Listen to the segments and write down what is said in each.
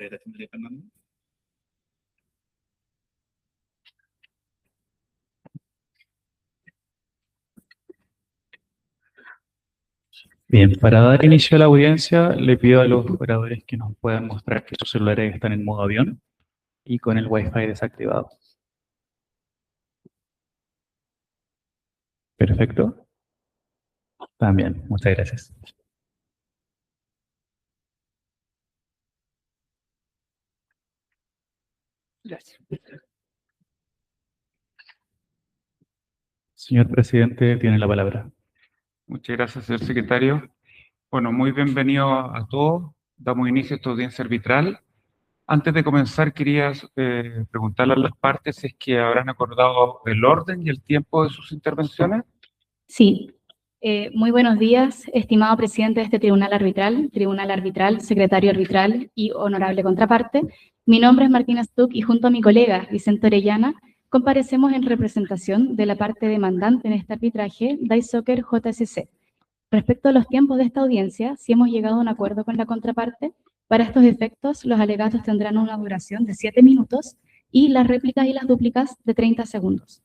Federación de Fernando. Bien, para dar inicio a la audiencia, le pido a los oradores que nos puedan mostrar que sus celulares están en modo avión y con el Wi-Fi desactivado. Perfecto. También, muchas gracias. Gracias. Señor presidente, tiene la palabra. Muchas gracias, señor secretario. Bueno, muy bienvenido a todos. Damos inicio a esta audiencia arbitral. Antes de comenzar, quería preguntarle a las partes si es que habrán acordado el orden y el tiempo de sus intervenciones. Sí. Muy buenos días, estimado presidente de este tribunal arbitral, secretario arbitral y honorable contraparte. Mi nombre es Martina Stuck y junto a mi colega Vicente Orellana comparecemos en representación de la parte demandante en este arbitraje, Dice Soccer JSC. Respecto a los tiempos de esta audiencia, si hemos llegado a un acuerdo con la contraparte, para estos efectos los alegatos tendrán una duración de 7 minutos y las réplicas y las dúplicas de 30 segundos.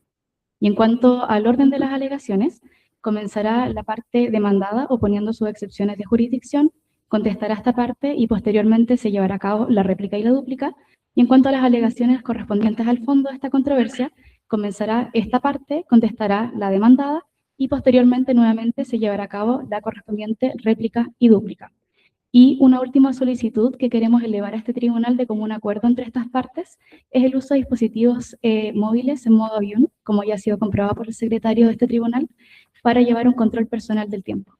Y en cuanto al orden de las alegaciones, comenzará la parte demandada oponiendo sus excepciones de jurisdicción, contestará esta parte y posteriormente se llevará a cabo la réplica y la dúplica. Y en cuanto a las alegaciones correspondientes al fondo de esta controversia, comenzará esta parte, contestará la demandada y posteriormente nuevamente se llevará a cabo la correspondiente réplica y dúplica. Y una última solicitud que queremos elevar a este tribunal de común acuerdo entre estas partes es el uso de dispositivos móviles en modo avión, como ya ha sido comprobado por el secretario de este tribunal, para llevar un control personal del tiempo.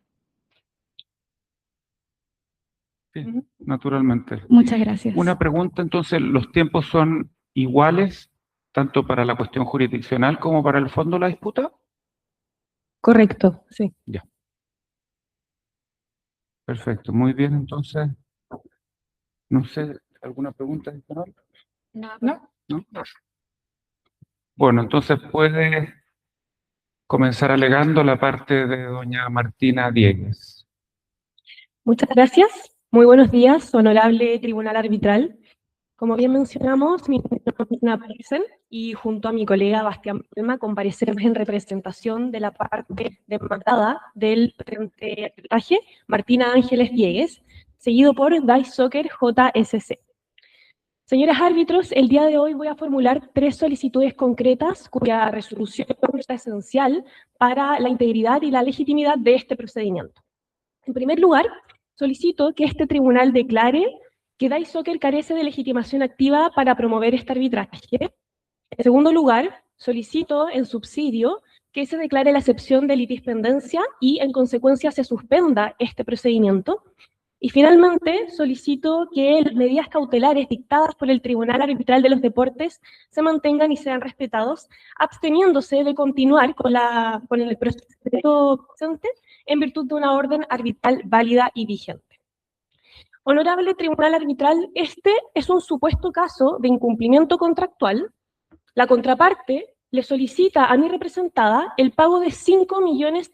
Sí, naturalmente. Muchas gracias. Una pregunta, entonces, ¿los tiempos son iguales tanto para la cuestión jurisdiccional como para el fondo de la disputa? Correcto, sí. Ya. Perfecto, muy bien, entonces. No sé, ¿alguna pregunta adicional? No. ¿No? Bueno, entonces puede comenzar alegando la parte de doña Martina Diegues. Muchas gracias. Muy buenos días, honorable tribunal arbitral. Como bien mencionamos, mi nombre es Martina Diegues y junto a mi colega Bastián Palma comparecemos en representación de la parte demandada del presente arbitraje, Martina Ángeles Diegues, seguido por Dice Soccer JSC. Señores árbitros, el día de hoy voy a formular 3 solicitudes concretas cuya resolución es esencial para la integridad y la legitimidad de este procedimiento. En primer lugar, solicito que este tribunal declare que Dice Soccer carece de legitimación activa para promover este arbitraje. En segundo lugar, solicito en subsidio que se declare la excepción de litispendencia y en consecuencia se suspenda este procedimiento. Y finalmente, solicito que las medidas cautelares dictadas por el Tribunal Arbitral de los Deportes se mantengan y sean respetados, absteniéndose de continuar con el proceso presente en virtud de una orden arbitral válida y vigente. Honorable Tribunal Arbitral, este es un supuesto caso de incumplimiento contractual. La contraparte le solicita a mi representada el pago de $5 millones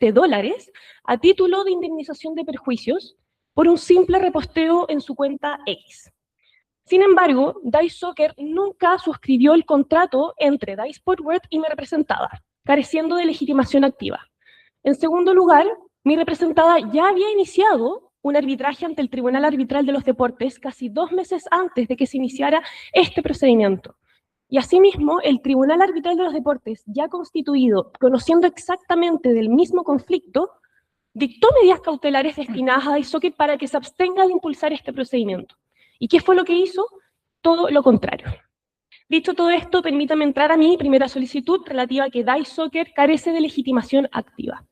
a título de indemnización de perjuicios por un simple reposteo en su cuenta X. Sin embargo, Dice Soccer nunca suscribió el contrato entre Dice Sportworth y mi representada, careciendo de legitimación activa. En segundo lugar, mi representada ya había iniciado un arbitraje ante el Tribunal Arbitral de los Deportes casi 2 meses antes de que se iniciara este procedimiento. Y asimismo, el Tribunal Arbitral de los Deportes, ya constituido, conociendo exactamente del mismo conflicto, dictó medidas cautelares destinadas a Dice Soccer para que se abstenga de impulsar este procedimiento. ¿Y qué fue lo que hizo? Todo lo contrario. Dicho todo esto, permítame entrar a mi primera solicitud relativa a que Dice Soccer carece de legitimación activa.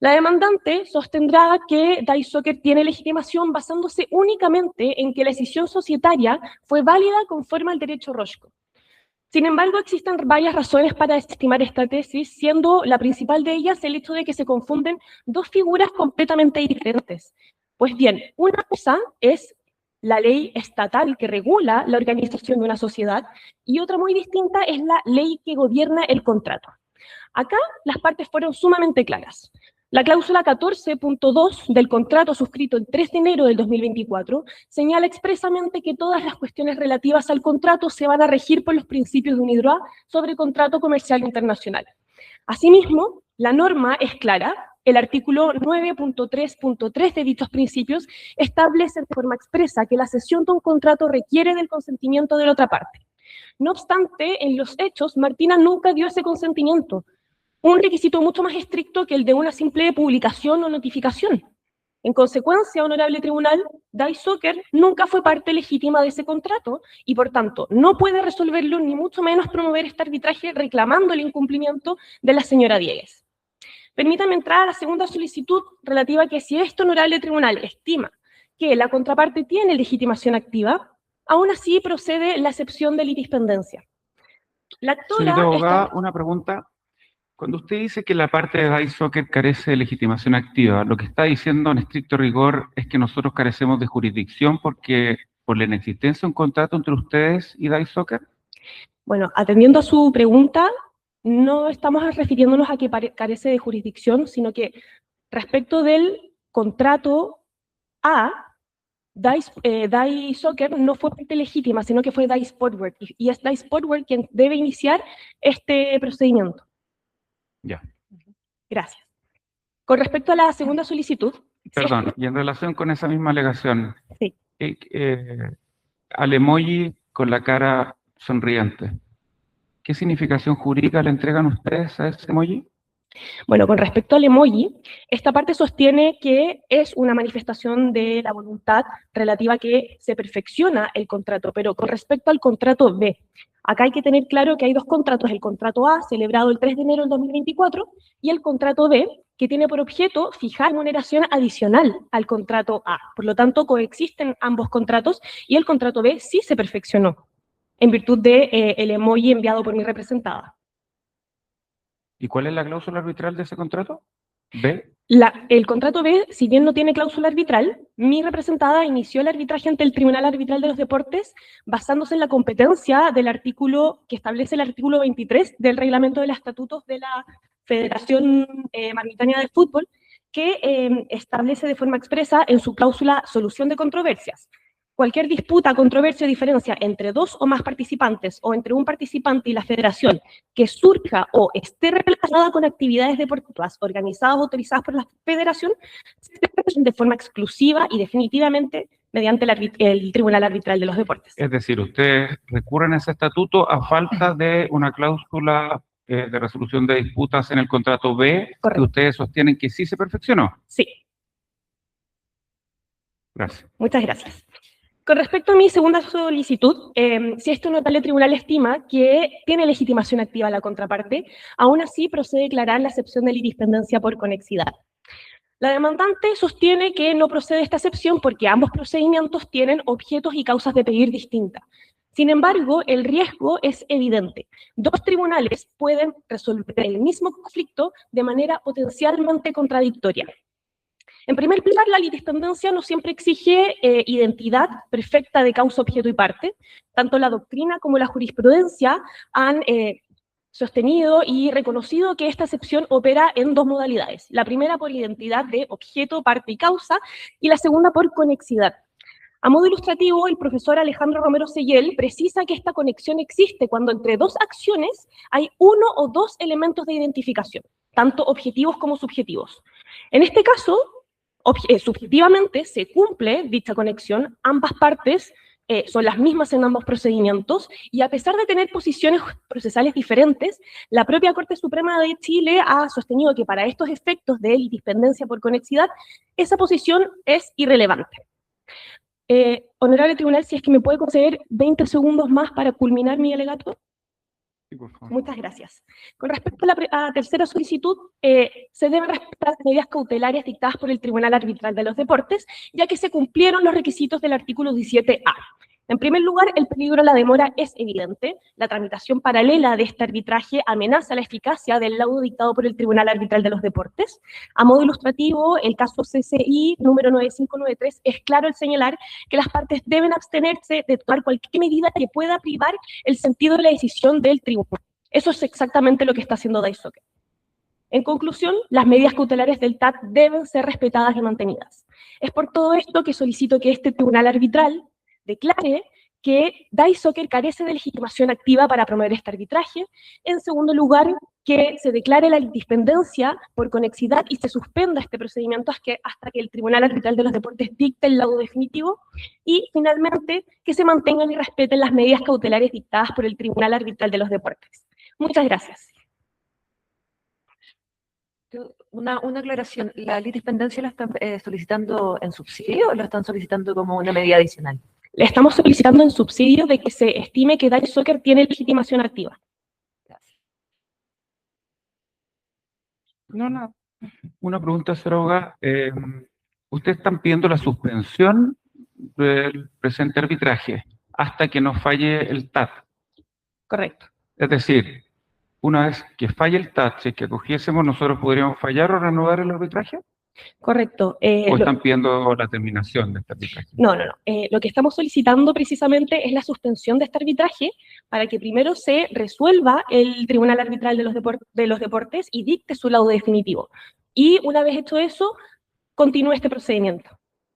La demandante sostendrá que Dice Soccer tiene legitimación basándose únicamente en que la decisión societaria fue válida conforme al derecho Roscoe. Sin embargo, existen varias razones para desestimar esta tesis, siendo la principal de ellas el hecho de que se confunden 2 figuras completamente diferentes. Pues bien, una cosa es la ley estatal que regula la organización de una sociedad y otra muy distinta es la ley que gobierna el contrato. Acá las partes fueron sumamente claras. La cláusula 14.2 del contrato suscrito el 3 de enero del 2024 señala expresamente que todas las cuestiones relativas al contrato se van a regir por los principios de UNIDROIT sobre contrato comercial internacional. Asimismo, la norma es clara. El artículo 9.3.3 de dichos principios establece de forma expresa que la cesión de un contrato requiere del consentimiento de la otra parte. No obstante, en los hechos, Martina nunca dio ese consentimiento, un requisito mucho más estricto que el de una simple publicación o notificación. En consecuencia, honorable tribunal, Dice Soccer nunca fue parte legítima de ese contrato y, por tanto, no puede resolverlo ni mucho menos promover este arbitraje reclamando el incumplimiento de la señora Diegues. Permítame entrar a la segunda solicitud relativa a que si este honorable tribunal estima que la contraparte tiene legitimación activa, aún así procede la excepción de litispendencia. La actora Señorita abogada, una pregunta. Cuando usted dice que la parte de Dice Soccer carece de legitimación activa, lo que está diciendo en estricto rigor es que nosotros carecemos de jurisdicción porque por la inexistencia de un contrato entre ustedes y Dice Soccer. Bueno, atendiendo a su pregunta, no estamos refiriéndonos a que carece de jurisdicción, sino que respecto del contrato A, Dice Soccer no fue parte legítima, sino que fue Dice Sportwear, y es Dice Sportwear quien debe iniciar este procedimiento. Ya. Gracias. Con respecto a la segunda solicitud... Perdón, y en relación con esa misma alegación, Sí. al emoji con la cara sonriente, ¿qué significación jurídica le entregan ustedes a ese emoji? Bueno, con respecto al emoji, esta parte sostiene que es una manifestación de la voluntad relativa a que se perfecciona el contrato, pero con respecto al contrato B, acá hay que tener claro que hay dos contratos, el contrato A, celebrado el 3 de enero del 2024, y el contrato B, que tiene por objeto fijar remuneración adicional al contrato A. Por lo tanto, coexisten ambos contratos y el contrato B sí se perfeccionó, en virtud del emoji enviado por mi representada. ¿Y cuál es la cláusula arbitral de ese contrato? ¿B? El contrato B, si bien no tiene cláusula arbitral, mi representada inició el arbitraje ante el Tribunal Arbitral de los Deportes basándose en la competencia del artículo que establece el artículo 23 del reglamento de los estatutos de la Federación Mauritania de Fútbol, que establece de forma expresa en su cláusula solución de controversias. Cualquier disputa, controversia o diferencia entre dos o más participantes o entre un participante y la federación que surja o esté relacionada con actividades deportivas organizadas o autorizadas por la federación se resuelven de forma exclusiva y definitivamente mediante el Tribunal Arbitral de los Deportes. Es decir, ustedes recurren a ese estatuto a falta de una cláusula de resolución de disputas en el contrato B, Correcto. que ustedes sostienen que sí se perfeccionó. Sí. Gracias. Muchas gracias. Con respecto a mi segunda solicitud, si este honorable tribunal estima que tiene legitimación activa la contraparte, aún así procede a declarar la excepción de litispendencia por conexidad. La demandante sostiene que no procede esta excepción porque ambos procedimientos tienen objetos y causas de pedir distintas. Sin embargo, el riesgo es evidente. Dos tribunales pueden resolver el mismo conflicto de manera potencialmente contradictoria. En primer lugar, la litispendencia no siempre exige identidad perfecta de causa, objeto y parte. Tanto la doctrina como la jurisprudencia han sostenido y reconocido que esta excepción opera en dos modalidades. La primera por identidad de objeto, parte y causa, y la segunda por conexidad. A modo ilustrativo, el profesor Alejandro Romero Sellel precisa que esta conexión existe cuando entre dos acciones hay uno o dos elementos de identificación, tanto objetivos como subjetivos. En este caso, subjetivamente se cumple dicha conexión, ambas partes son las mismas en ambos procedimientos, y a pesar de tener posiciones procesales diferentes, la propia Corte Suprema de Chile ha sostenido que para estos efectos de litispendencia por conexidad, esa posición es irrelevante. Honorable Tribunal, si es que me puede conceder 20 segundos más para culminar mi alegato. Sí, por favor. Muchas gracias. Con respecto a la tercera solicitud, se deben respetar las medidas cautelarias dictadas por el Tribunal Arbitral de los Deportes, ya que se cumplieron los requisitos del artículo 17A. En primer lugar, el peligro a la demora es evidente. La tramitación paralela de este arbitraje amenaza la eficacia del laudo dictado por el Tribunal Arbitral de los Deportes. A modo ilustrativo, el caso CCI número 9593 es claro al señalar que las partes deben abstenerse de tomar cualquier medida que pueda privar el sentido de la decisión del tribunal. Eso es exactamente lo que está haciendo Dice Soccer. En conclusión, las medidas cautelares del TAT deben ser respetadas y mantenidas. Es por todo esto que solicito que este tribunal arbitral declare que DICE Soccer carece de legitimación activa para promover este arbitraje. En segundo lugar, que se declare la litispendencia por conexidad y se suspenda este procedimiento hasta que el Tribunal Arbitral de los Deportes dicte el laudo definitivo. Y, finalmente, que se mantengan y respeten las medidas cautelares dictadas por el Tribunal Arbitral de los Deportes. Muchas gracias. Una aclaración, ¿la litispendencia la están solicitando en subsidio o la están solicitando como una medida adicional? Le estamos solicitando en subsidio de que se estime que DICE Soccer tiene legitimación activa. No. Una pregunta, señora abogada. Ustedes están pidiendo la suspensión del presente arbitraje hasta que nos falle el TAT. Correcto. Es decir, una vez que falle el TAT, si es que acogiésemos, ¿nosotros podríamos fallar o renovar el arbitraje? Correcto. ¿O están pidiendo la terminación de este arbitraje? No. Lo que estamos solicitando precisamente es la suspensión de este arbitraje para que primero se resuelva el Tribunal Arbitral de los Deportes y dicte su laudo definitivo. Y una vez hecho eso, continúe este procedimiento.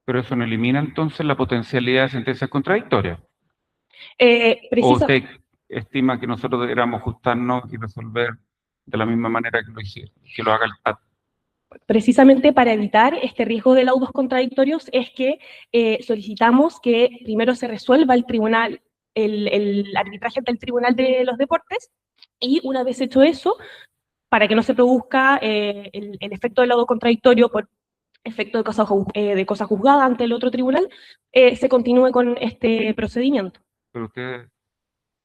Pero eso no elimina entonces la potencialidad de sentencias contradictorias. ¿O usted estima que nosotros deberíamos ajustarnos y resolver de la misma manera que lo hicieron, que lo haga el TAT? Precisamente para evitar este riesgo de laudos contradictorios es que solicitamos que primero se resuelva el arbitraje ante el Tribunal de los Deportes, y una vez hecho eso, para que no se produzca el efecto del laudo contradictorio por efecto de cosa juzgada ante el otro tribunal, se continúe con este procedimiento. Pero usted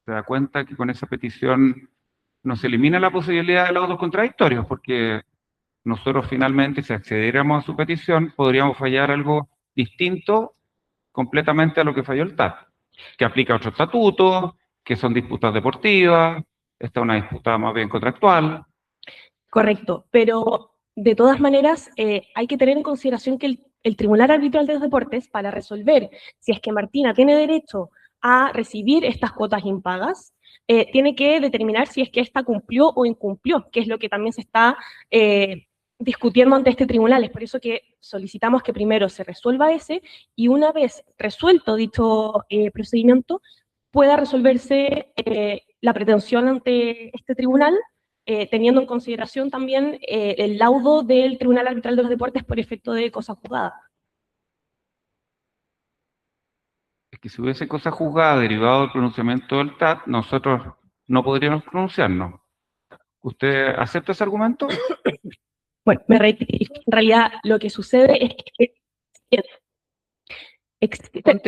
se da cuenta que con esa petición no se elimina la posibilidad de laudos contradictorios, porque nosotros finalmente, si accediéramos a su petición, podríamos fallar algo distinto completamente a lo que falló el TAT, que aplica otro estatuto, que son disputas deportivas, esta es una disputa más bien contractual. Correcto, pero de todas maneras hay que tener en consideración que el Tribunal Arbitral de los Deportes, para resolver si es que Martina tiene derecho a recibir estas cuotas impagas, tiene que determinar si es que ésta cumplió o incumplió, que es lo que también se está discutiendo ante este tribunal. Es por eso que solicitamos que primero se resuelva ese, y una vez resuelto dicho procedimiento, pueda resolverse la pretensión ante este tribunal, teniendo en consideración también el laudo del Tribunal Arbitral de los Deportes por efecto de cosa juzgada. Es que si hubiese cosa juzgada derivado del pronunciamiento del TAT, nosotros no podríamos pronunciarnos. ¿Usted acepta ese argumento? Bueno, me reitero, en realidad lo que sucede es que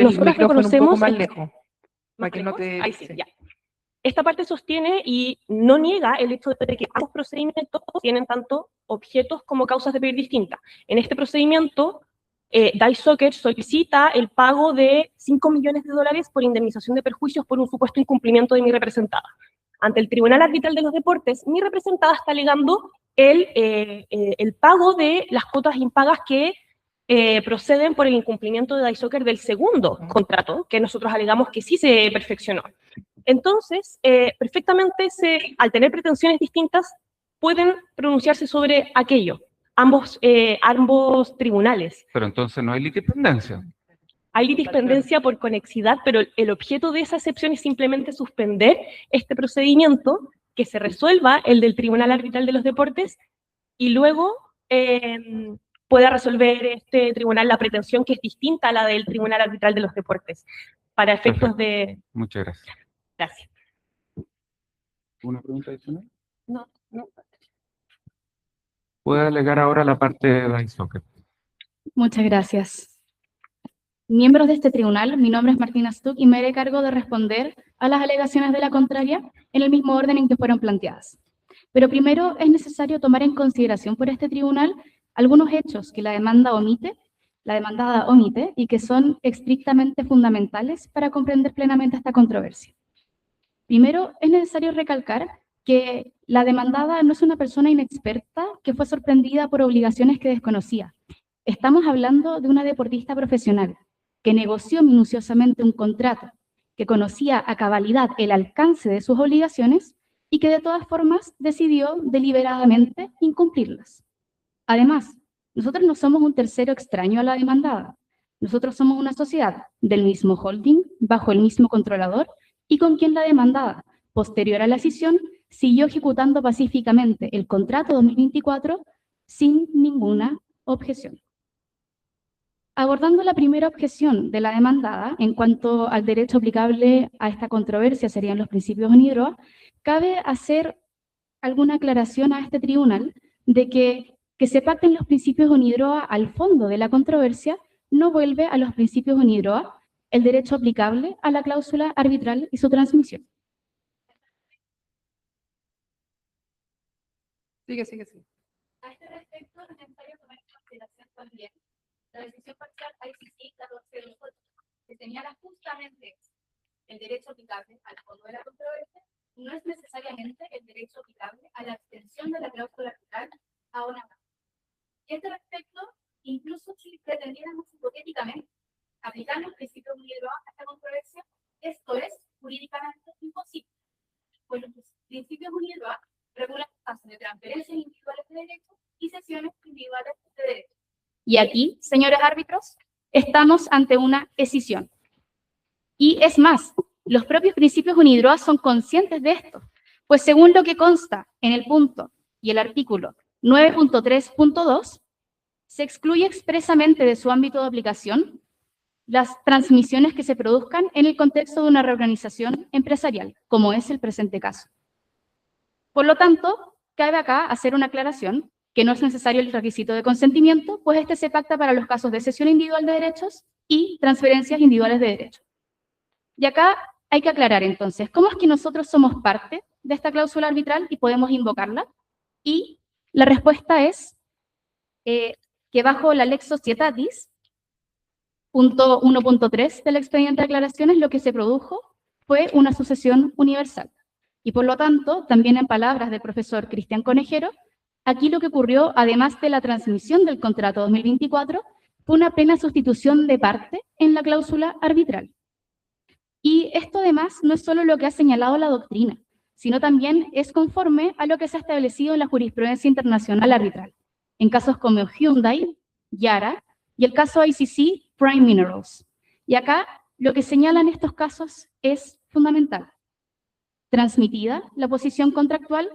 nosotros reconocemos... un poco más lejos, para que no te... Ahí sí, ya. Esta parte sostiene y no niega el hecho de que ambos procedimientos tienen tanto objetos como causas de pedir distintas. En este procedimiento, DICE Soccer solicita el pago de $5 millones por indemnización de perjuicios por un supuesto incumplimiento de mi representada. Ante el Tribunal Arbitral de los Deportes, mi representada está alegando el pago de las cuotas impagas que proceden por el incumplimiento de DICE Soccer del segundo contrato, que nosotros alegamos que sí se perfeccionó. Entonces, perfectamente, al tener pretensiones distintas, pueden pronunciarse sobre aquello, ambos tribunales. Pero entonces no hay litispendencia. Hay litispendencia por conexidad, pero el objeto de esa excepción es simplemente suspender este procedimiento, que se resuelva el del Tribunal Arbitral de los Deportes, y luego pueda resolver este tribunal la pretensión que es distinta a la del Tribunal Arbitral de los Deportes, para efectos de... Muchas gracias. Gracias. ¿Una pregunta adicional? No. ¿Puede alegar ahora la parte de DICE Soccer? Muchas gracias. Miembros de este tribunal, mi nombre es Martina Stuck y me haré cargo de responder a las alegaciones de la contraria en el mismo orden en que fueron planteadas. Pero primero es necesario tomar en consideración por este tribunal algunos hechos que la demandada omite y que son estrictamente fundamentales para comprender plenamente esta controversia. Primero, es necesario recalcar que la demandada no es una persona inexperta que fue sorprendida por obligaciones que desconocía. Estamos hablando de una deportista profesional que negoció minuciosamente un contrato, que conocía a cabalidad el alcance de sus obligaciones y que de todas formas decidió deliberadamente incumplirlas. Además, nosotros no somos un tercero extraño a la demandada. Nosotros somos una sociedad del mismo holding, bajo el mismo controlador, y con quien la demandada, posterior a la escisión, siguió ejecutando pacíficamente el contrato 2024 sin ninguna objeción. Abordando la primera objeción de la demandada en cuanto al derecho aplicable a esta controversia serían los principios UNIDROA, cabe hacer alguna aclaración a este tribunal de que se pacten los principios UNIDROA al fondo de la controversia no vuelve a los principios UNIDROA el derecho aplicable a la cláusula arbitral y su transmisión. Sigue. A este respecto, es necesario tomar en consideración también la decisión parcial ICC 1428, que señala justamente el derecho aplicable al fondo de la controversia, no es necesariamente el derecho aplicable a la extensión de la cláusula arbitral a una parte. Y a este respecto, incluso si pretendiéramos hipotéticamente aplicar los principios UNIDROA a esta controversia, esto es jurídicamente imposible, pues los principios UNIDROA regulan casos de transferencias individuales de derechos y cesiones individuales de derechos. Y aquí, señores árbitros, estamos ante una escisión. Y es más, los propios principios UNIDROA son conscientes de esto, pues según lo que consta en el punto y el artículo 9.3.2, se excluye expresamente de su ámbito de aplicación las transmisiones que se produzcan en el contexto de una reorganización empresarial, como es el presente caso. Por lo tanto, cabe acá hacer una aclaración que no es necesario el requisito de consentimiento, pues este se pacta para los casos de cesión individual de derechos y transferencias individuales de derechos. Y acá hay que aclarar entonces, ¿cómo es que nosotros somos parte de esta cláusula arbitral y podemos invocarla? Y la respuesta es que bajo la Lex Societatis, punto 1.3 del expediente de aclaraciones, lo que se produjo fue una sucesión universal. Y por lo tanto, también en palabras del profesor Cristian Conejero, aquí lo que ocurrió, además de la transmisión del contrato 2024, fue una plena sustitución de parte en la cláusula arbitral. Y esto además no es solo lo que ha señalado la doctrina, sino también es conforme a lo que se ha establecido en la jurisprudencia internacional arbitral, en casos como Hyundai, Yara y el caso ICC Prime Minerals. Y acá lo que señalan estos casos es fundamental. Transmitida la posición contractual,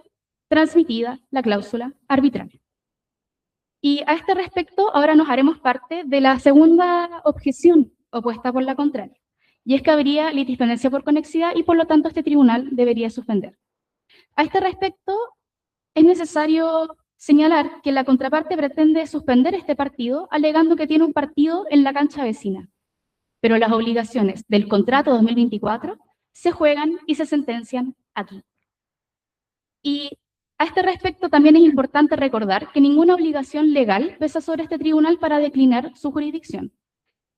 transmitida la cláusula arbitral. Y a este respecto, ahora nos haremos parte de la segunda objeción opuesta por la contraria, y es que habría litispendencia por conexidad y por lo tanto este tribunal debería suspender. A este respecto, es necesario señalar que la contraparte pretende suspender este partido alegando que tiene un partido en la cancha vecina, pero las obligaciones del contrato 2024 se juegan y se sentencian aquí. Y a este respecto también es importante recordar que ninguna obligación legal pesa sobre este tribunal para declinar su jurisdicción,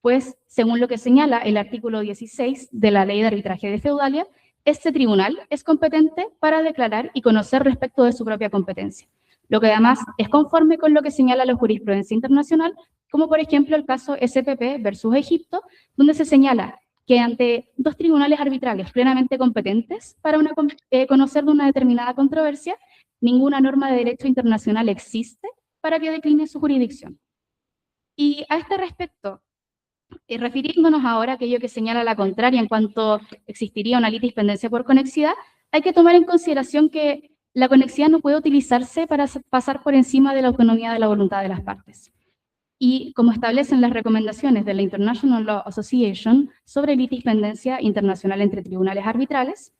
pues según lo que señala el artículo 16 de la Ley de Arbitraje de Feudalia, este tribunal es competente para declarar y conocer respecto de su propia competencia, lo que además es conforme con lo que señala la jurisprudencia internacional, como por ejemplo el caso SPP versus Egipto, donde se señala que ante dos tribunales arbitrales plenamente competentes para conocer de una determinada controversia, ninguna norma de derecho internacional existe para que decline su jurisdicción. Y a este respecto, refiriéndonos ahora a aquello que señala la contraria en cuanto existiría una litispendencia por conexidad, hay que tomar en consideración que la conexidad no puede utilizarse para pasar por encima de la autonomía de la voluntad de las partes. Y como establecen las recomendaciones de la International Law Association sobre litispendencia internacional entre tribunales arbitrales,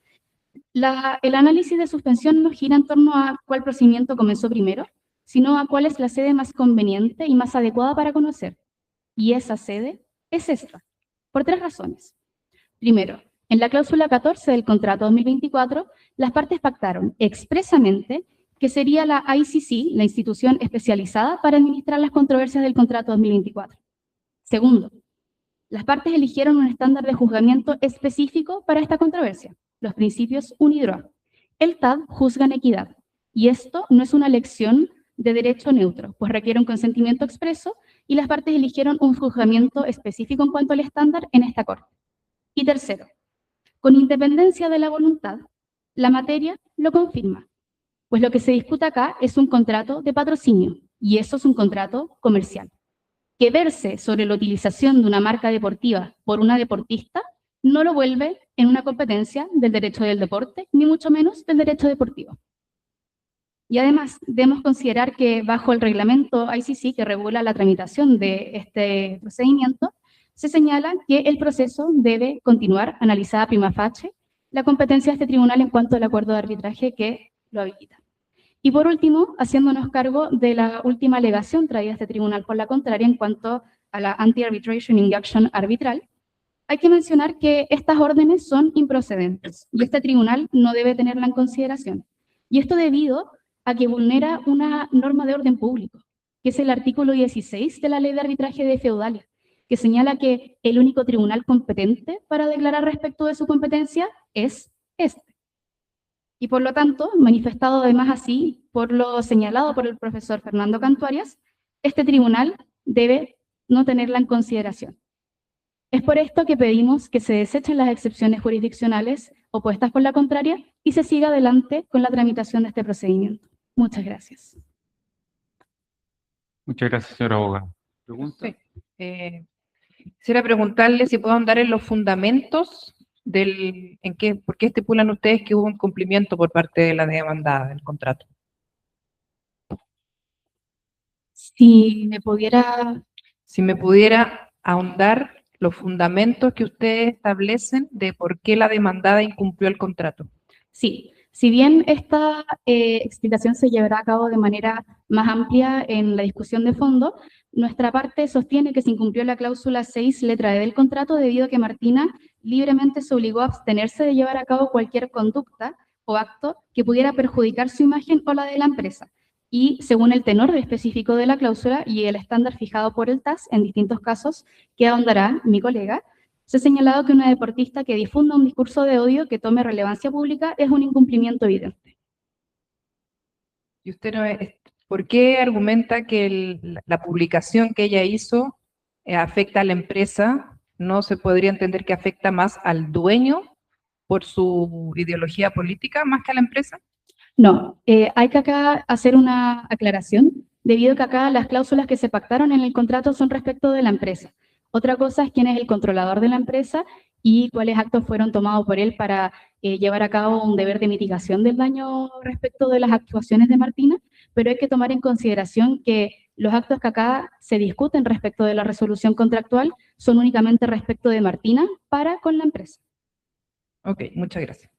el análisis de suspensión no gira en torno a cuál procedimiento comenzó primero, sino a cuál es la sede más conveniente y más adecuada para conocer. Y esa sede es esta, por tres razones. Primero, en la cláusula 14 del contrato 2024, las partes pactaron expresamente que sería la ICC, la institución especializada para administrar las controversias del contrato 2024. Segundo, las partes eligieron un estándar de juzgamiento específico para esta controversia, los principios UNIDROA. El TAD juzga en equidad, y esto no es una elección de derecho neutro, pues requiere un consentimiento expreso, y las partes eligieron un juzgamiento específico en cuanto al estándar en esta corte. Y tercero, con independencia de la voluntad, La materia lo confirma, pues lo que se disputa acá es un contrato de patrocinio, y eso es un contrato comercial. Que verse sobre la utilización de una marca deportiva por una deportista no lo vuelve en una competencia del derecho del deporte, ni mucho menos del derecho deportivo. Y además, debemos considerar que bajo el reglamento ICC que regula la tramitación de este procedimiento, se señala que el proceso debe continuar analizada prima facie la competencia de este tribunal en cuanto al acuerdo de arbitraje que lo habilita. Y por último, haciéndonos cargo de la última alegación traída a este tribunal por la contraria en cuanto a la Anti-Arbitration Injunction arbitral, hay que mencionar que estas órdenes son improcedentes y este tribunal no debe tenerla en consideración. Y esto debido a que vulnera una norma de orden público, que es el artículo 16 de la Ley de Arbitraje de Feudalia, que señala que el único tribunal competente para declarar respecto de su competencia es este. Y por lo tanto, manifestado además así por lo señalado por el profesor Fernando Cantuarias, este tribunal debe no tenerla en consideración. Es por esto que pedimos que se desechen las excepciones jurisdiccionales opuestas por la contraria y se siga adelante con la tramitación de este procedimiento. Muchas gracias. Muchas gracias, señora abogada. ¿Pregunta? Sí. Quisiera preguntarle si puedo andar en los fundamentos por qué estipulan ustedes que hubo incumplimiento por parte de la demandada del contrato. Si me pudiera ahondar los fundamentos que ustedes establecen de por qué la demandada incumplió el contrato. Sí, si bien esta explicación se llevará a cabo de manera más amplia en la discusión de fondo, nuestra parte sostiene que se incumplió la cláusula 6, letra E del contrato, debido a que Martina libremente se obligó a abstenerse de llevar a cabo cualquier conducta o acto que pudiera perjudicar su imagen o la de la empresa. Y según el tenor específico de la cláusula y el estándar fijado por el TAS en distintos casos, que ahondará mi colega, se ha señalado que una deportista que difunda un discurso de odio que tome relevancia pública es un incumplimiento evidente. ¿Y usted por qué argumenta que la publicación que ella hizo afecta a la empresa? ¿No se podría entender que afecta más al dueño por su ideología política más que a la empresa? No, hay que acá hacer una aclaración, debido a que acá las cláusulas que se pactaron en el contrato son respecto de la empresa. Otra cosa es quién es el controlador de la empresa y cuáles actos fueron tomados por él para llevar a cabo un deber de mitigación del daño respecto de las actuaciones de Martina, pero hay que tomar en consideración que los actos que acá se discuten respecto de la resolución contractual son únicamente respecto de Martina para con la empresa. Ok, muchas gracias.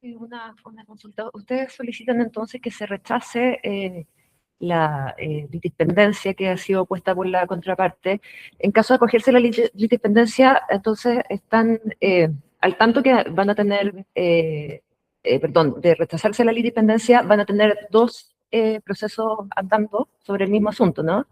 Una consulta. Ustedes solicitan entonces que se rechace la litispendencia que ha sido puesta por la contraparte. En caso de acogerse la litispendencia, entonces están al tanto que van a tener, de rechazarse la litispendencia, van a tener dos procesos andando sobre el mismo asunto, ¿no?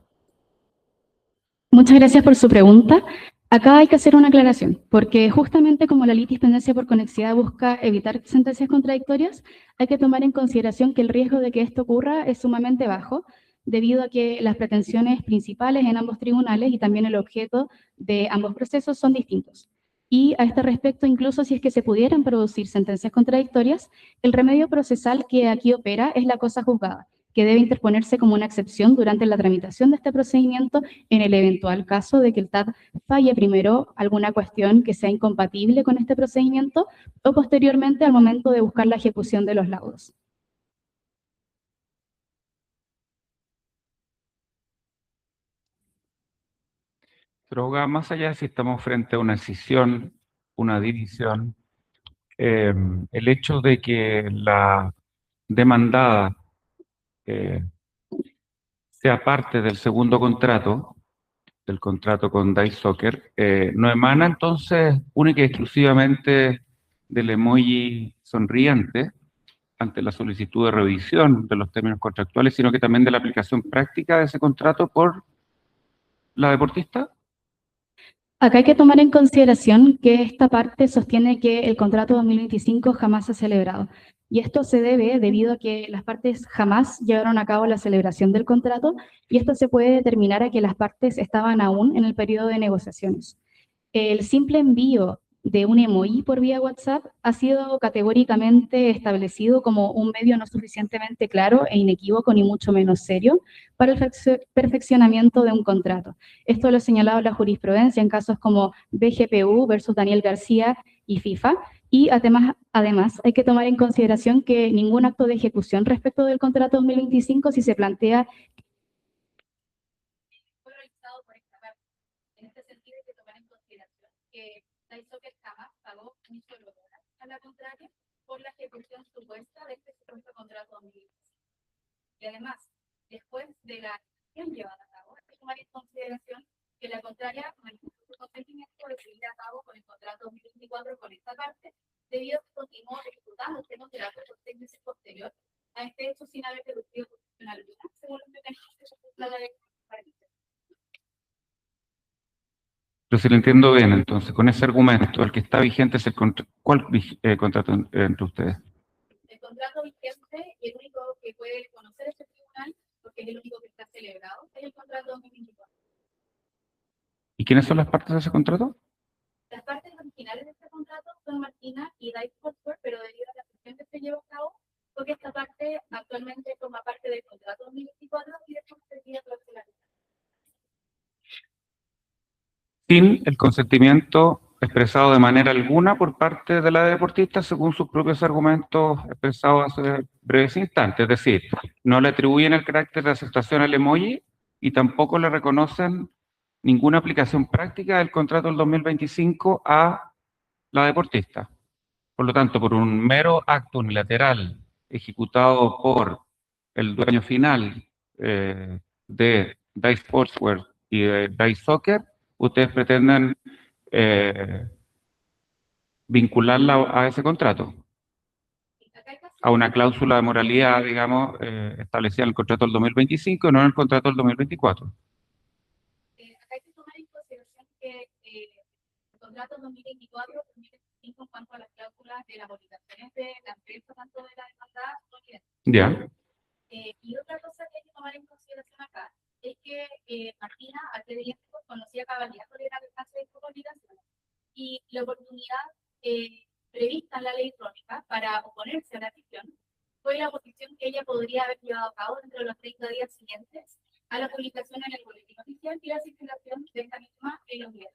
Muchas gracias por su pregunta. Acá hay que hacer una aclaración, porque justamente como la litispendencia por conexidad busca evitar sentencias contradictorias, hay que tomar en consideración que el riesgo de que esto ocurra es sumamente bajo, debido a que las pretensiones principales en ambos tribunales y también el objeto de ambos procesos son distintos. Y a este respecto, incluso si es que se pudieran producir sentencias contradictorias, el remedio procesal que aquí opera es la cosa juzgada, que debe interponerse como una excepción durante la tramitación de este procedimiento en el eventual caso de que el TAD falle primero alguna cuestión que sea incompatible con este procedimiento o posteriormente al momento de buscar la ejecución de los laudos. Pero abogada, más allá de si estamos frente a una escisión, una división, el hecho de que la demandada sea parte del segundo contrato, del contrato con Dice Soccer, no emana entonces única y exclusivamente del emoji sonriente ante la solicitud de revisión de los términos contractuales, sino que también de la aplicación práctica de ese contrato por la deportista. Acá hay que tomar en consideración que esta parte sostiene que el contrato 2025 jamás se ha celebrado. Y esto se debe debido a que las partes jamás llevaron a cabo la celebración del contrato y esto se puede determinar a que las partes estaban aún en el periodo de negociaciones. El simple envío de un emoji por vía WhatsApp ha sido categóricamente establecido como un medio no suficientemente claro e inequívoco, ni mucho menos serio, para el perfeccionamiento de un contrato. Esto lo ha señalado la jurisprudencia en casos como BGPU versus Daniel García y FIFA, y además hay que tomar en consideración que ningún acto de ejecución respecto del contrato 2025, si se plantea, fue realizado por esta parte. En este sentido hay que tomar en consideración que DiceSoccer jamás pagó ni solo dólar, a la contraria, por la ejecución supuesta de este supuesto contrato 2025. Y además, después de la acción llevada a cabo, hay que tomar en consideración que la contraria manifestó su consentimiento de seguir a cabo con el contrato 2024 con esta parte, debido a que continuó ejecutando este contrato por 6 meses posterior a este hecho sin haber deducido constitucionalidad, según los mecanismos que se la ley para el. Pero si lo entiendo bien, entonces, con ese argumento, el que está vigente es el ¿cuál contrato entre ustedes? El contrato vigente y el único que puede conocer este tribunal, porque es el único que está celebrado, es el contrato 2024. ¿Y quiénes son las partes de ese contrato? Las partes originales de este contrato son Martina y Dice Software, pero debido a la sesión que se llevó a cabo, porque esta parte actualmente forma parte del contrato 2024 y después sería clausular. Sin el consentimiento expresado de manera alguna por parte de la deportista, según sus propios argumentos expresados hace breves instantes. Es decir, no le atribuyen el carácter de aceptación al emoji y tampoco le reconocen ninguna aplicación práctica del contrato del 2025 a la deportista. Por lo tanto, por un mero acto unilateral ejecutado por el dueño final de Dice Sportswear y de Dice Soccer, ustedes pretenden vincularla a ese contrato, a una cláusula de moralidad, digamos, establecida en el contrato del 2025 y no en el contrato del 2024. Acá hay que tomar en consideración que el contrato 2024 en cuanto a las cláusulas de las obligaciones de la empresa, tanto de la demandada como de la Ya. y otra cosa que hay que tomar en consideración acá es que Martina, al que conocía cabalidad sobre el alcance de sus obligaciones y la oportunidad prevista en la ley crónica para oponerse a la decisión fue la oposición que ella podría haber llevado a cabo dentro de los 30 días siguientes a la publicación en el boletín oficial y la circulación de esta misma en los diarios.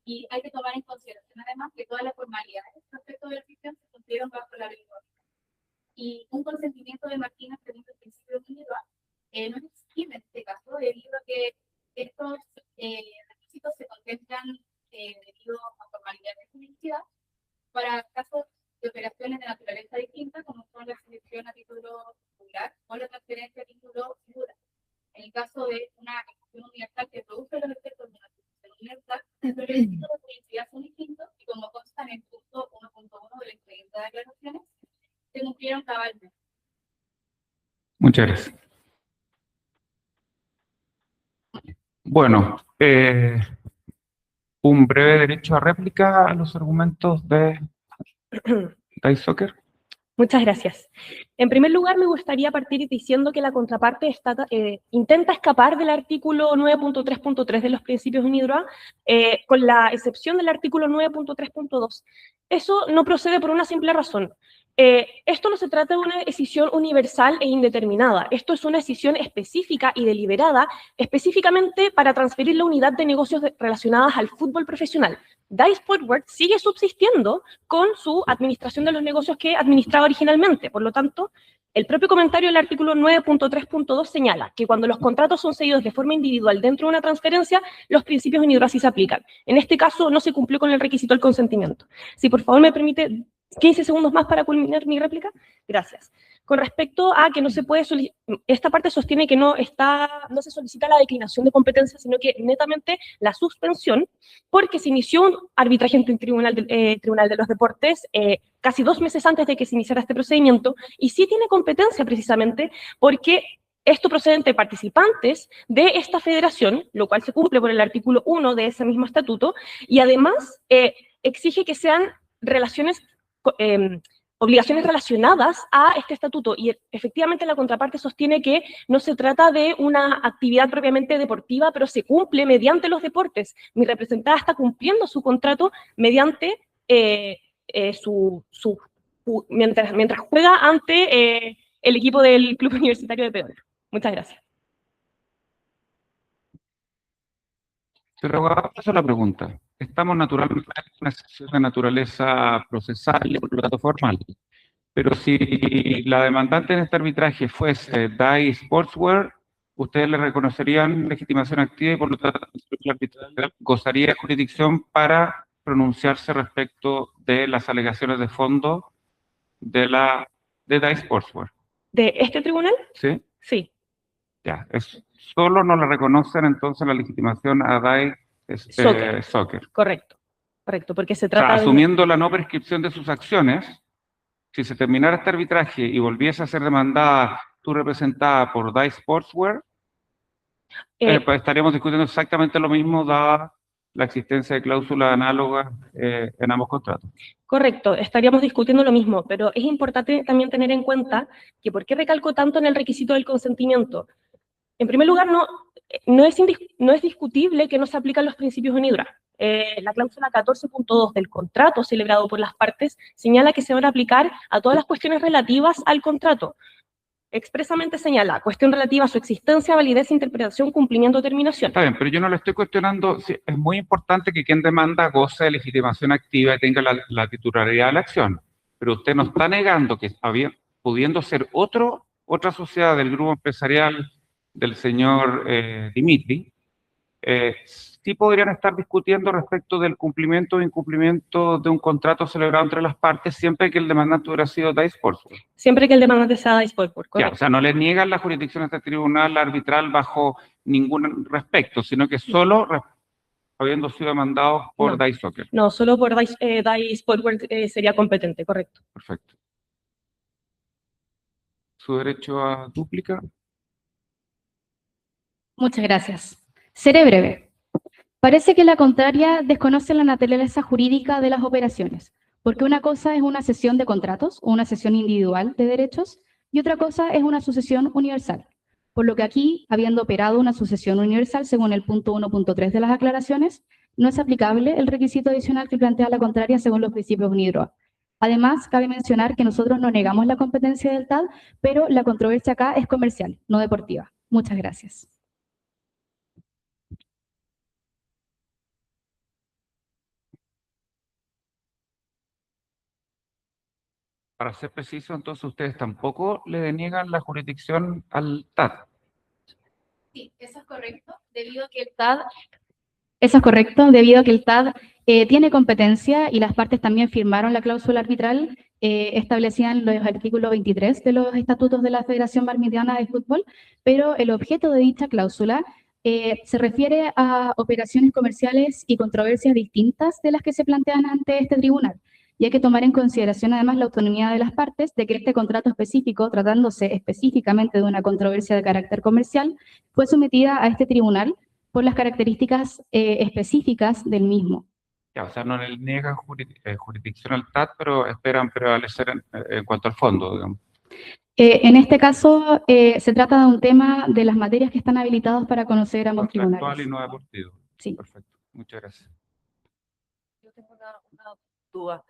Y hay que tomar en consideración además que todas las formalidades respecto de la decisión se cumplieron bajo la ley crónica. Y un consentimiento de Martina según el principio individual no existe en este caso debido a que estos requisitos se contemplan debido a formalidades de publicidad para casos de operaciones de naturaleza distinta como son la selección a título singular o la transferencia a título singular. En el caso de una ejecución universal que produce los efectos de una ejecución universal, los requisitos de publicidad son distintos y como consta en el punto 1.1 del expediente de declaraciones, se cumplieron cabalmente. Muchas gracias. Bueno, un breve derecho a réplica a los argumentos de Dice Soccer. Muchas gracias. En primer lugar, me gustaría partir diciendo que la contraparte intenta escapar del artículo 9.3.3 de los principios UNIDROIT, con la excepción del artículo 9.3.2. Eso no procede por una simple razón. Esto no se trata de una decisión universal e indeterminada. Esto es una decisión específica y deliberada, específicamente para transferir la unidad de negocios relacionadas al fútbol profesional. Dice Sportswear sigue subsistiendo con su administración de los negocios que administraba originalmente. Por lo tanto, el propio comentario del artículo 9.3.2 señala que cuando los contratos son seguidos de forma individual dentro de una transferencia, los principios UNIDROIT sí se aplican. En este caso, no se cumplió con el requisito del consentimiento. Si por favor me permite 15 segundos más para culminar mi réplica. Gracias. Con respecto a que no se puede esta parte sostiene que no se solicita la declinación de competencia, sino que netamente la suspensión, porque se inició un arbitraje ante el Tribunal de los Deportes casi 2 meses antes de que se iniciara este procedimiento, y sí tiene competencia precisamente porque esto procede entre participantes de esta federación, lo cual se cumple por el artículo 1 de ese mismo estatuto, y además exige que sean obligaciones relacionadas a este estatuto, y efectivamente la contraparte sostiene que no se trata de una actividad propiamente deportiva, pero se cumple mediante los deportes. Mi representada está cumpliendo su contrato mediante mientras juega ante el equipo del Club Universitario de Peoria. Muchas gracias. Pero paso a la pregunta. Estamos naturalmente en una sesión de naturaleza procesal y por lo tanto formal. Pero si la demandante en este arbitraje fuese DAI Sportswear, ¿ustedes le reconocerían legitimación activa y por lo tanto el arbitral gozaría de jurisdicción para pronunciarse respecto de las alegaciones de fondo de DAI Sportswear? ¿De este tribunal? ¿Sí? Sí. Ya. Solo no le reconocen entonces la legitimación a DAI Soccer. Correcto, porque se O sea, trata asumiendo la no prescripción de sus acciones, si se terminara este arbitraje y volviese a ser demandada tú representada por DAI Sportswear, pues estaríamos discutiendo exactamente lo mismo dada la existencia de cláusulas análogas en ambos contratos. Correcto, estaríamos discutiendo lo mismo, pero es importante también tener en cuenta que ¿por qué recalco tanto en el requisito del consentimiento? En primer lugar, no es discutible que no se aplican los principios UNIDROIT. La cláusula 14.2 del contrato celebrado por las partes señala que se van a aplicar a todas las cuestiones relativas al contrato. Expresamente señala cuestión relativa a su existencia, validez, interpretación, cumplimiento, terminación. Está bien, pero yo no le estoy cuestionando. Sí, es muy importante que quien demanda goce de legitimación activa y tenga la titularidad de la acción. Pero usted no está negando que pudiendo ser otra sociedad del grupo empresarial del señor Dimitri, sí podrían estar discutiendo respecto del cumplimiento o incumplimiento de un contrato celebrado entre las partes siempre que el demandante hubiera sido DAI Sportswear. Siempre que el demandante sea DAI Sportswear, correcto. Ya, o sea, no le niegan la jurisdicción a este tribunal arbitral bajo ningún respecto, sino que solo habiendo sido demandado por DAI Soccer. No, solo por DAI Sportswear sería competente, correcto. Perfecto. ¿Su derecho a dúplica? Muchas gracias. Seré breve. Parece que la contraria desconoce la naturaleza jurídica de las operaciones, porque una cosa es una cesión de contratos o una cesión individual de derechos y otra cosa es una sucesión universal. Por lo que aquí, habiendo operado una sucesión universal según el punto 1.3 de las aclaraciones, no es aplicable el requisito adicional que plantea la contraria según los principios UNIDROIT. Además, cabe mencionar que nosotros no negamos la competencia del TAD, pero la controversia acá es comercial, no deportiva. Muchas gracias. Para ser preciso, entonces ustedes tampoco le deniegan la jurisdicción al TAD. Sí, eso es correcto, debido a que el TAD... Eso es correcto, debido a que el TAD tiene competencia y las partes también firmaron la cláusula arbitral, establecían los artículos 23 de los estatutos de la Federación Marmitiana de Fútbol, pero el objeto de dicha cláusula se refiere a operaciones comerciales y controversias distintas de las que se plantean ante este tribunal. Y hay que tomar en consideración además la autonomía de las partes de que este contrato específico, tratándose específicamente de una controversia de carácter comercial, fue sometida a este tribunal por las características específicas del mismo. Ya, o sea, no le niegan jurisdicción al TAD, pero esperan prevalecer en cuanto al fondo, digamos. En este caso, se trata de un tema de las materias que están habilitadas para conocer ambos tribunales. Contractual y no deportivo. Sí. Perfecto, muchas gracias. Yo tengo una duda.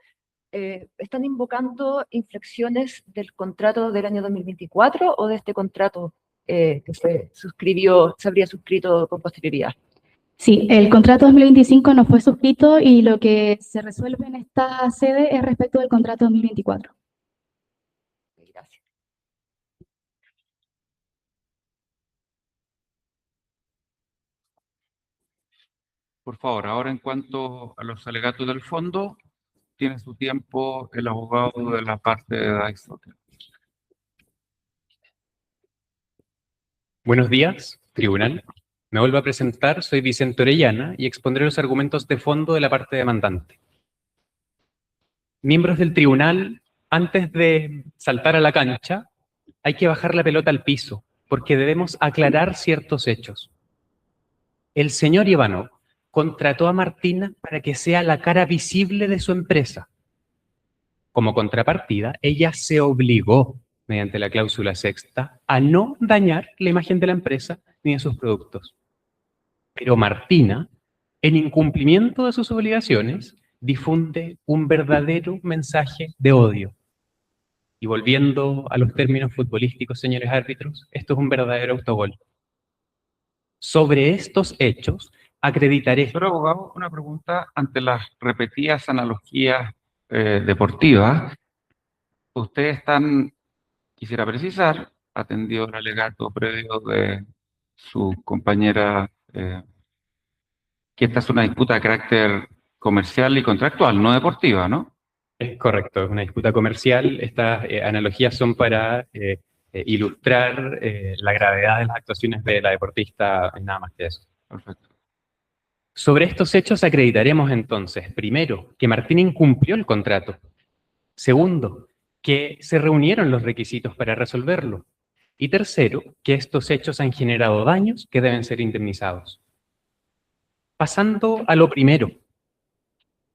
¿Están invocando infracciones del contrato del año 2024 o de este contrato que se habría suscrito con posterioridad? Sí, el contrato 2025 no fue suscrito y lo que se resuelve en esta sede es respecto del contrato 2024. Gracias. Por favor, ahora en cuanto a los alegatos del fondo, tiene su tiempo el abogado de la parte de DAI Soccer. Buenos días, tribunal. Me vuelvo a presentar, soy Vicente Orellana y expondré los argumentos de fondo de la parte demandante. Miembros del tribunal, antes de saltar a la cancha, hay que bajar la pelota al piso, porque debemos aclarar ciertos hechos. El señor Ivanov contrató a Martina para que sea la cara visible de su empresa. Como contrapartida, ella se obligó, mediante la cláusula sexta, a no dañar la imagen de la empresa ni de sus productos. Pero Martina, en incumplimiento de sus obligaciones, difunde un verdadero mensaje de odio. Y volviendo a los términos futbolísticos, señores árbitros, esto es un verdadero autogol. Sobre estos hechos, acreditaré... Señor abogado, una pregunta. Ante las repetidas analogías deportivas, ustedes están, quisiera precisar, atendido el alegato previo de su compañera, que esta es una disputa de carácter comercial y contractual, no deportiva, ¿no? Es correcto, es una disputa comercial. Estas analogías son para ilustrar la gravedad de las actuaciones de la deportista, nada más que eso. Perfecto. Sobre estos hechos acreditaremos entonces, primero, que Martín incumplió el contrato. Segundo, que se reunieron los requisitos para resolverlo. Y tercero, que estos hechos han generado daños que deben ser indemnizados. Pasando a lo primero.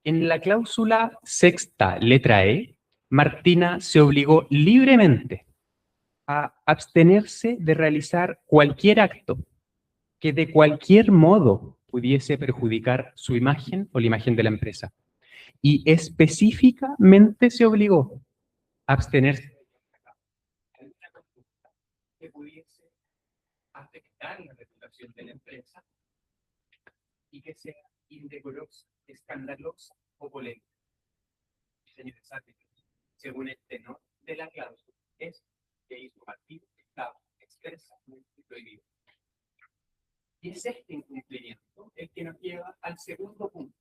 En la cláusula sexta, letra E, Martina se obligó libremente a abstenerse de realizar cualquier acto que de cualquier modo pudiese perjudicar su imagen o la imagen de la empresa. Y específicamente se obligó a abstenerse que pudiese afectar la reputación de la empresa y que sea indecorosa, escandalosa o polémica. Señores árbitros, según el tenor de la cláusula, es que hizo Martín estaba expresamente prohibido. Y es este incumplimiento el que nos lleva al segundo punto.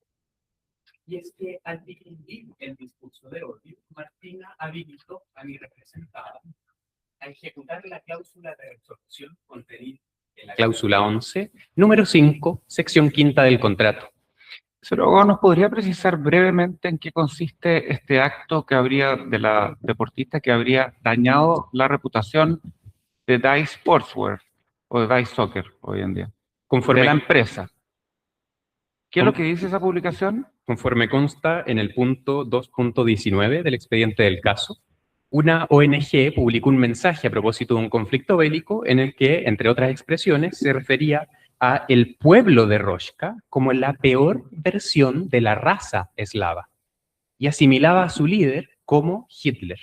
Y es que al difundir el discurso de odio, Martina habilitó a mi representada a ejecutar la cláusula de resolución contenida en la cláusula 11, número 5, sección quinta del contrato. Señor abogado, ¿nos podría precisar brevemente en qué consiste este acto que habría de la deportista que habría dañado la reputación de DICE Sportswear o de DICE Soccer hoy en día? Conforme De la empresa. ¿Qué es lo que dice esa publicación? Conforme consta en el punto 2.19 del expediente del caso, una ONG publicó un mensaje a propósito de un conflicto bélico en el que, entre otras expresiones, se refería a el pueblo de Roshka como la peor versión de la raza eslava y asimilaba a su líder como Hitler.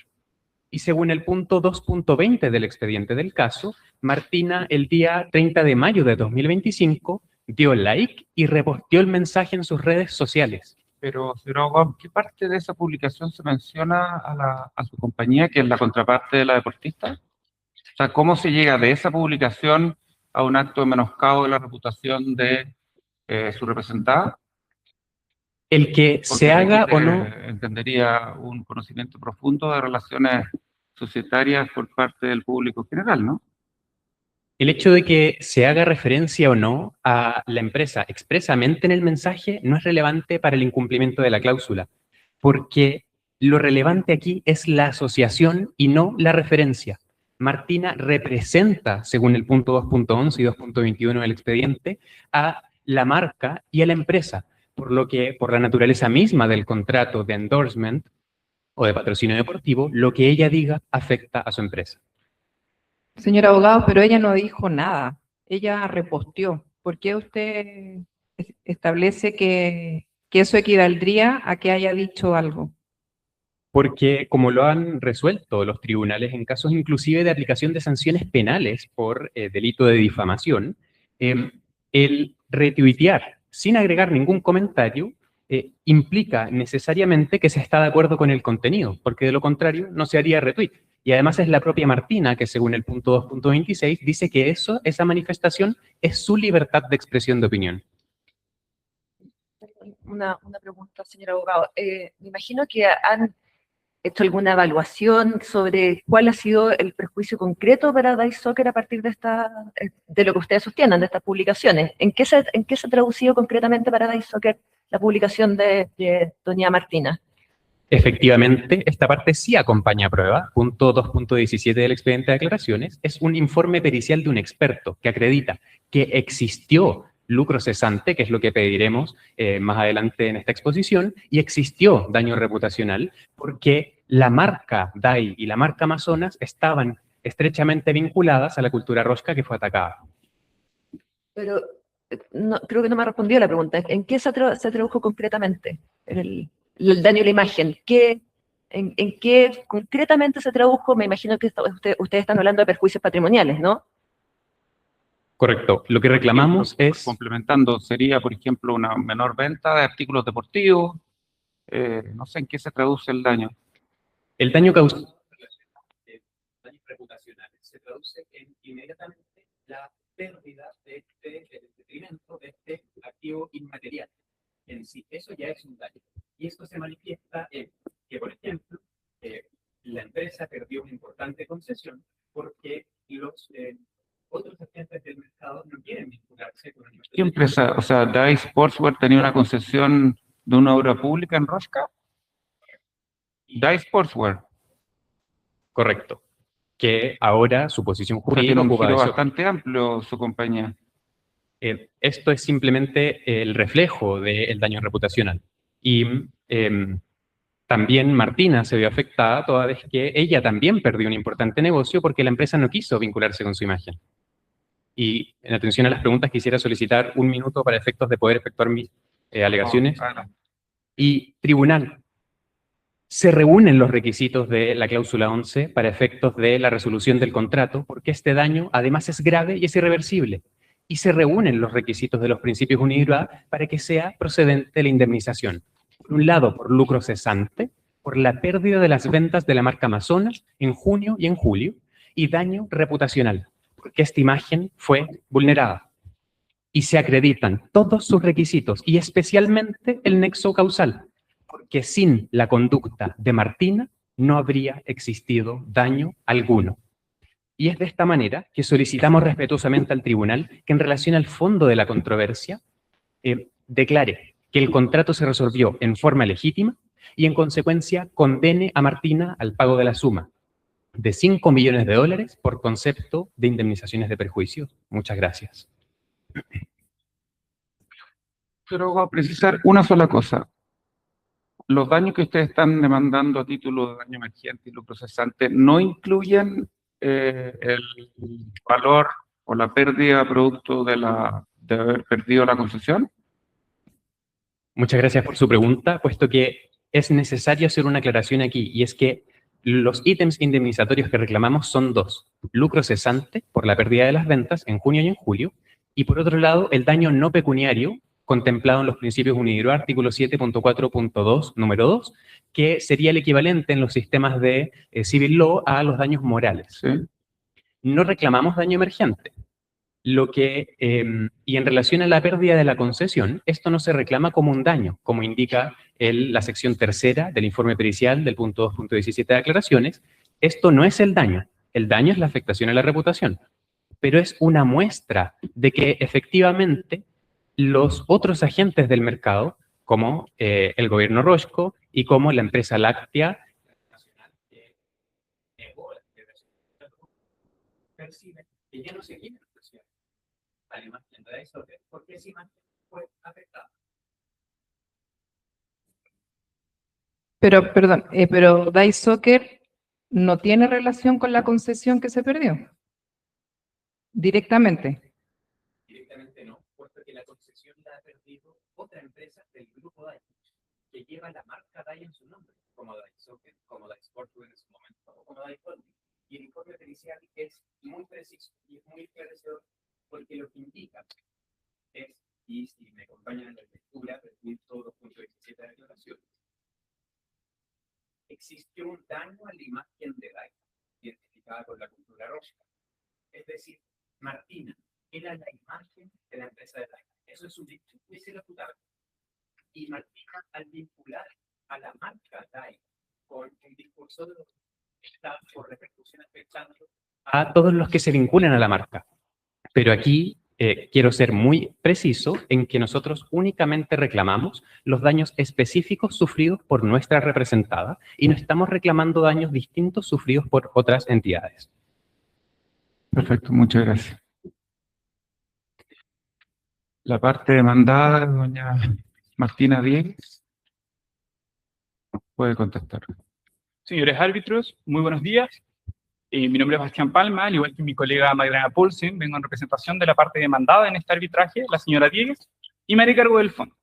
Y según el punto 2.20 del expediente del caso, Martina, el día 30 de mayo de 2025, dio like y reposteó el mensaje en sus redes sociales. Pero, señor abogado, ¿qué parte de esa publicación se menciona a su compañía, que es la contraparte de la deportista? O sea, ¿cómo se llega de esa publicación a un acto de menoscabo de la reputación de su representada? El que Porque se haga o no... entendería un conocimiento profundo de relaciones societarias por parte del público en general, ¿no? El hecho de que se haga referencia o no a la empresa expresamente en el mensaje no es relevante para el incumplimiento de la cláusula, porque lo relevante aquí es la asociación y no la referencia. Martina representa, según el punto 2.11 y 2.21 del expediente, a la marca y a la empresa, por lo que, por la naturaleza misma del contrato de endorsement o de patrocinio deportivo, lo que ella diga afecta a su empresa. Señor abogado, pero ella no dijo nada, ella reposteó. ¿Por qué usted establece que eso equivaldría a que haya dicho algo? Porque como lo han resuelto los tribunales en casos inclusive de aplicación de sanciones penales por delito de difamación, el retuitear sin agregar ningún comentario implica necesariamente que se está de acuerdo con el contenido, porque de lo contrario no se haría retweet. Y además es la propia Martina que, según el punto 2.26, dice que esa manifestación es su libertad de expresión de opinión. Una pregunta, señor abogado. Me imagino que han hecho alguna evaluación sobre cuál ha sido el perjuicio concreto para DICE Soccer a partir de lo que ustedes sostienen, de estas publicaciones. ¿En qué se ha traducido concretamente para DICE Soccer la publicación de doña Martina? Efectivamente, esta parte sí acompaña a prueba. Punto 2.17 del expediente de declaraciones es un informe pericial de un experto que acredita que existió lucro cesante, que es lo que pediremos más adelante en esta exposición, y existió daño reputacional porque la marca DAI y la marca Amazonas estaban estrechamente vinculadas a la cultura Roshka que fue atacada. Pero no, creo que no me ha respondido la pregunta. ¿En qué se tradujo concretamente el daño a la imagen? ¿En qué concretamente se tradujo? Me imagino que ustedes están hablando de perjuicios patrimoniales, ¿no? Correcto. Lo que reclamamos es... Complementando, sería, por ejemplo, una menor venta de artículos deportivos. No sé en qué se traduce el daño. El daño causado daños reputacionales se traduce en inmediatamente la pérdida de el detrimento de este activo inmaterial en sí. Eso ya es un daño. Y esto se manifiesta en que, por ejemplo, la empresa perdió una importante concesión porque los otros agentes del mercado no quieren vincularse con el... ¿Qué empresa? O sea, DICE Sportswear tenía una concesión de una obra pública en Rosca. DICE Sportswear. Correcto. Que ahora su posición O sea, jurídica tiene un ocupa giro eso. bastante amplio su compañía. Esto es simplemente el reflejo del daño reputacional. Y también Martina se vio afectada toda vez que ella también perdió un importante negocio porque la empresa no quiso vincularse con su imagen. Y en atención a las preguntas quisiera solicitar un minuto para efectos de poder efectuar mis alegaciones. Y tribunal, se reúnen los requisitos de la cláusula 11 para efectos de la resolución del contrato, porque este daño además es grave y es irreversible. Y se reúnen los requisitos de los principios UNIDROIT para que sea procedente la indemnización. Por un lado, por lucro cesante, por la pérdida de las ventas de la marca Amazonas en junio y en julio, y daño reputacional, porque esta imagen fue vulnerada. Y se acreditan todos sus requisitos, y especialmente el nexo causal, porque sin la conducta de Martina no habría existido daño alguno. Y es de esta manera que solicitamos respetuosamente al tribunal que en relación al fondo de la controversia declare que el contrato se resolvió en forma legítima y en consecuencia condene a Martina al pago de la suma de $5 millones por concepto de indemnizaciones de perjuicio. Muchas gracias. Pero voy a precisar una sola cosa. Los daños que ustedes están demandando a título de daño emergente y lucro cesante no incluyen el valor o la pérdida producto de haber perdido la concesión. Muchas gracias por su pregunta, puesto que es necesario hacer una aclaración aquí, y es que los ítems indemnizatorios que reclamamos son dos: lucro cesante por la pérdida de las ventas en junio y en julio, y por otro lado, el daño no pecuniario contemplado en los principios UNIDROIT, artículo 7.4.2, número 2, que sería el equivalente en los sistemas de civil law a los daños morales. ¿Sí? No reclamamos daño emergente. Y en relación a la pérdida de la concesión, esto no se reclama como un daño, como indica la sección tercera del informe pericial del punto 2.17 de aclaraciones. Esto no es el daño es la afectación a la reputación, pero es una muestra de que efectivamente los otros agentes del mercado, como el gobierno Rosco y como la empresa láctea, perciben que ya no se quieren a la imagen de DICE Soccer porque esa imagen fue afectada. Pero, perdón, pero DICE Soccer no tiene relación con la concesión que se perdió. Directamente. Directamente no, puesto que la concesión la ha perdido otra empresa del grupo DICE, que lleva la marca DICE en su nombre, como DICE Soccer, como DICE Sportswear en su momento, o como DICE Holding. Y el informe pericial es muy preciso y es muy esclarecedor, porque lo que indica es, y si me acompañan en la lectura del punto 2.17 de declaración, existió un daño a la imagen de DICE, identificada con la cultura Rosca. Es decir, Martina era la imagen de la empresa de DICE. Eso es un hecho muy irrefutable. Y Martina, al vincular a la marca DICE con el discurso de los está por repercusión afectando a todos los que se vinculan a la marca. Pero aquí quiero ser muy preciso en que nosotros únicamente reclamamos los daños específicos sufridos por nuestra representada y no estamos reclamando daños distintos sufridos por otras entidades. Perfecto, muchas gracias. La parte demandada, doña Martina Diegues, puede contestar. Señores árbitros, muy buenos días. Mi nombre es Bastián Palma, al igual que mi colega Magdalena Paulsen, vengo en representación de la parte demandada en este arbitraje, la señora Diegues, y me haré cargo del fondo.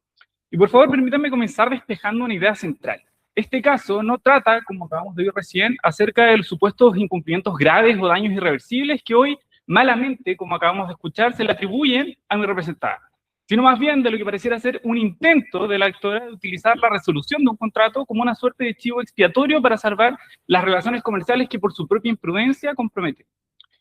Y por favor, permítanme comenzar despejando una idea central. Este caso no trata, como acabamos de oír recién, acerca de los supuestos incumplimientos graves o daños irreversibles que hoy, malamente, como acabamos de escuchar, se le atribuyen a mi representada, sino más bien de lo que pareciera ser un intento de la actora de utilizar la resolución de un contrato como una suerte de chivo expiatorio para salvar las relaciones comerciales que por su propia imprudencia comprometen.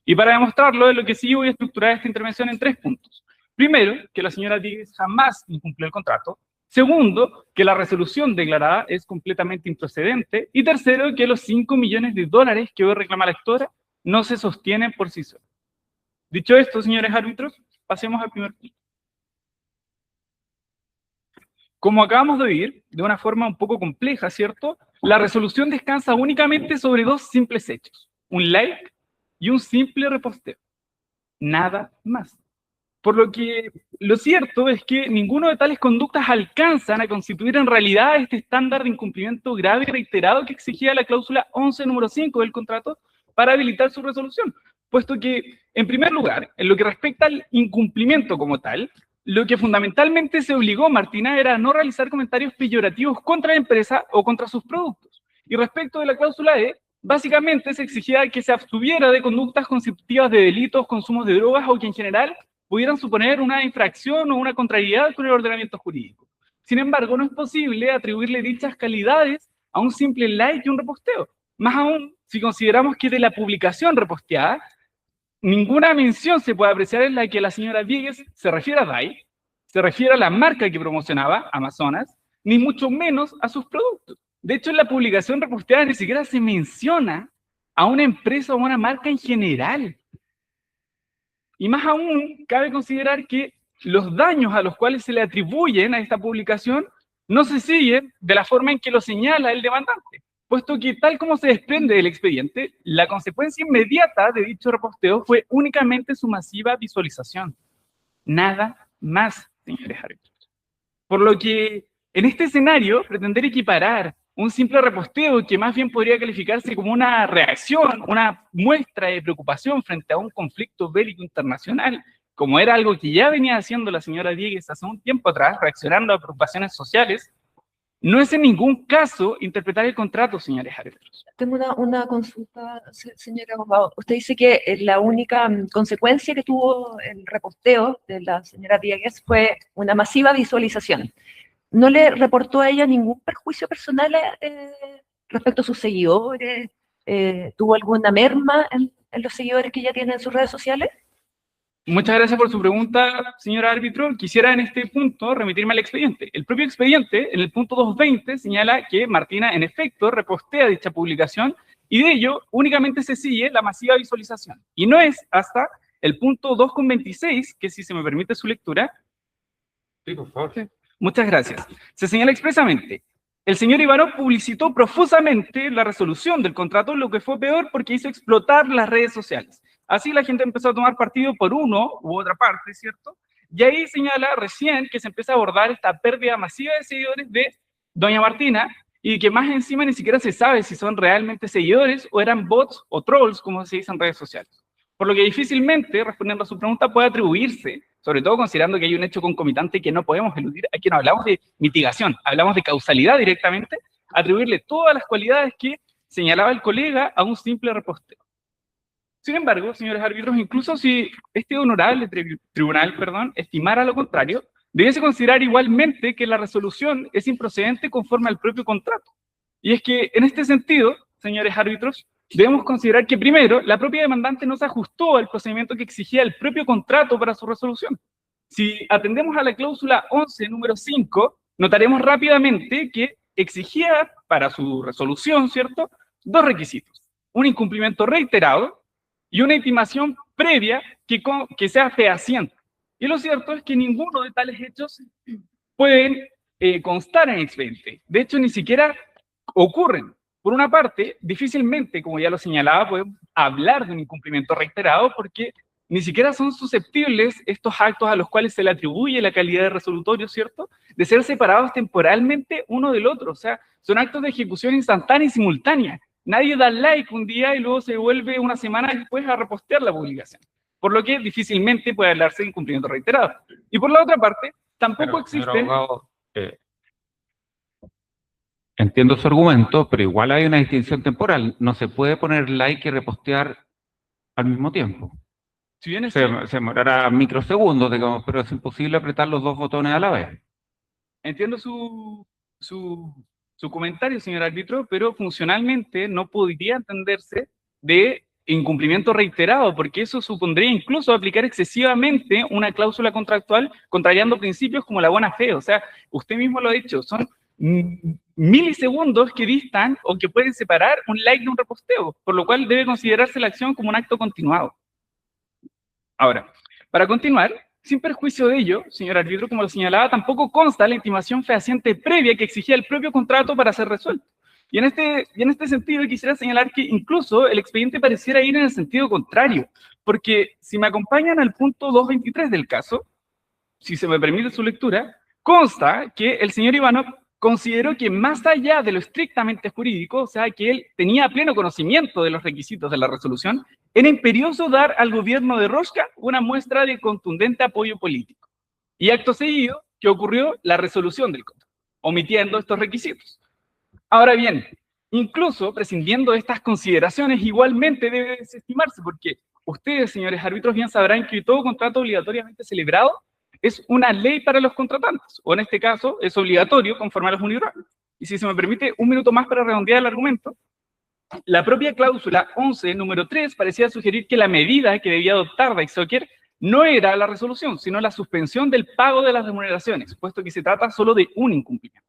Y para demostrarlo, es lo que sí voy a estructurar esta intervención en 3 puntos. Primero, que la señora Diegues jamás incumplió el contrato. Segundo, que la resolución declarada es completamente improcedente. Y tercero, que los $5 millones que hoy reclama la actora no se sostienen por sí solos. Dicho esto, señores árbitros, pasemos al primer punto. Como acabamos de oír, de una forma un poco compleja, ¿cierto? La resolución descansa únicamente sobre 2 simples hechos, un like y un simple reposteo. Nada más. Por lo que lo cierto es que ninguno de tales conductas alcanzan a constituir en realidad este estándar de incumplimiento grave y reiterado que exigía la cláusula 11 número 5 del contrato para habilitar su resolución, puesto que, en primer lugar, en lo que respecta al incumplimiento como tal, lo que fundamentalmente se obligó Martina era a no realizar comentarios peyorativos contra la empresa o contra sus productos. Y respecto de la cláusula E, básicamente se exigía que se abstuviera de conductas constitutivas de delitos, consumos de drogas o que en general pudieran suponer una infracción o una contrariedad con el ordenamiento jurídico. Sin embargo, no es posible atribuirle dichas calidades a un simple like y un reposteo. Más aún, si consideramos que de la publicación reposteada, ninguna mención se puede apreciar en la que la señora Diegues se refiere a DAI, se refiere a la marca que promocionaba, Amazonas, ni mucho menos a sus productos. De hecho, en la publicación reposteada ni siquiera se menciona a una empresa o a una marca en general. Y más aún, cabe considerar que los daños a los cuales se le atribuyen a esta publicación no se siguen de la forma en que lo señala el demandante, puesto que, tal como se desprende del expediente, la consecuencia inmediata de dicho reposteo fue únicamente su masiva visualización. Nada más, señores árbitros. Por lo que, en este escenario, pretender equiparar un simple reposteo que más bien podría calificarse como una reacción, una muestra de preocupación frente a un conflicto bélico internacional, como era algo que ya venía haciendo la señora Diegues hace un tiempo atrás, reaccionando a preocupaciones sociales, no es en ningún caso interpretar el contrato, señores árbitros. Tengo una consulta, señora Bombao. Usted dice que la única consecuencia que tuvo el reposteo de la señora Diegues fue una masiva visualización. ¿No le reportó a ella ningún perjuicio personal respecto a sus seguidores? ¿Tuvo alguna merma en los seguidores que ella tiene en sus redes sociales? Muchas gracias por su pregunta, señor árbitro. Quisiera en este punto remitirme al expediente. El propio expediente, en el punto 220, señala que Martina, en efecto, repostea dicha publicación y de ello únicamente se sigue la masiva visualización. Y no es hasta el punto 2.26, que si se me permite su lectura. Sí, por favor. Muchas gracias. Se señala expresamente, el señor Ivanov publicitó profusamente la resolución del contrato, lo que fue peor porque hizo explotar las redes sociales. Así la gente empezó a tomar partido por uno u otra parte, ¿cierto? Y ahí señala recién que se empieza a abordar esta pérdida masiva de seguidores de doña Martina y que más encima ni siquiera se sabe si son realmente seguidores o eran bots o trolls, como se dice en redes sociales. Por lo que difícilmente, respondiendo a su pregunta, puede atribuirse, sobre todo considerando que hay un hecho concomitante que no podemos eludir, aquí no hablamos de mitigación, hablamos de causalidad directamente, atribuirle todas las cualidades que señalaba el colega a un simple reposteo. Sin embargo, señores árbitros, incluso si este honorable tribunal, estimara lo contrario, debiese considerar igualmente que la resolución es improcedente conforme al propio contrato. Y es que, en este sentido, señores árbitros, debemos considerar que, primero, la propia demandante no se ajustó al procedimiento que exigía el propio contrato para su resolución. Si atendemos a la cláusula 11, número 5, notaremos rápidamente que exigía para su resolución, ¿cierto?, 2 requisitos. Un incumplimiento reiterado y una intimación previa que sea fehaciente. Y lo cierto es que ninguno de tales hechos pueden constar en el expediente. De hecho, ni siquiera ocurren. Por una parte, difícilmente, como ya lo señalaba, podemos hablar de un incumplimiento reiterado porque ni siquiera son susceptibles estos actos a los cuales se le atribuye la calidad de resolutorio, ¿cierto?, de ser separados temporalmente uno del otro. O sea, son actos de ejecución instantánea y simultánea. Nadie da like un día y luego se vuelve una semana después a repostear la publicación. Por lo que difícilmente puede hablarse de incumplimiento reiterado. Y por la otra parte, tampoco Pero, existen... señor abogado, entiendo su argumento, pero igual hay una distinción temporal. No se puede poner like y repostear al mismo tiempo. Si bien es Se demorará microsegundos, digamos, pero es imposible apretar los dos botones a la vez. Entiendo su comentario, señor árbitro, pero funcionalmente no podría entenderse de incumplimiento reiterado, porque eso supondría incluso aplicar excesivamente una cláusula contractual contrariando principios como la buena fe. O sea, usted mismo lo ha dicho, son milisegundos que distan o que pueden separar un like de un reposteo, por lo cual debe considerarse la acción como un acto continuado. Ahora, para continuar, sin perjuicio de ello, señor árbitro, como lo señalaba, tampoco consta la intimación fehaciente previa que exigía el propio contrato para ser resuelto. Y en este sentido quisiera señalar que incluso el expediente pareciera ir en el sentido contrario, porque si me acompañan al punto 223 del caso, si se me permite su lectura, consta que el señor Ivanov consideró que más allá de lo estrictamente jurídico, o sea, que él tenía pleno conocimiento de los requisitos de la resolución, era imperioso dar al gobierno de Rosca una muestra de contundente apoyo político. Y acto seguido, que ocurrió la resolución del contrato, omitiendo estos requisitos. Ahora bien, incluso prescindiendo de estas consideraciones, igualmente debe desestimarse, porque ustedes, señores árbitros, bien sabrán que todo contrato obligatoriamente celebrado es una ley para los contratantes, o en este caso es obligatorio conforme a los unilaterales. Y si se me permite un minuto más para redondear el argumento, la propia cláusula 11, número 3, parecía sugerir que la medida que debía adoptar Dysoccer no era la resolución, sino la suspensión del pago de las remuneraciones, puesto que se trata solo de un incumplimiento.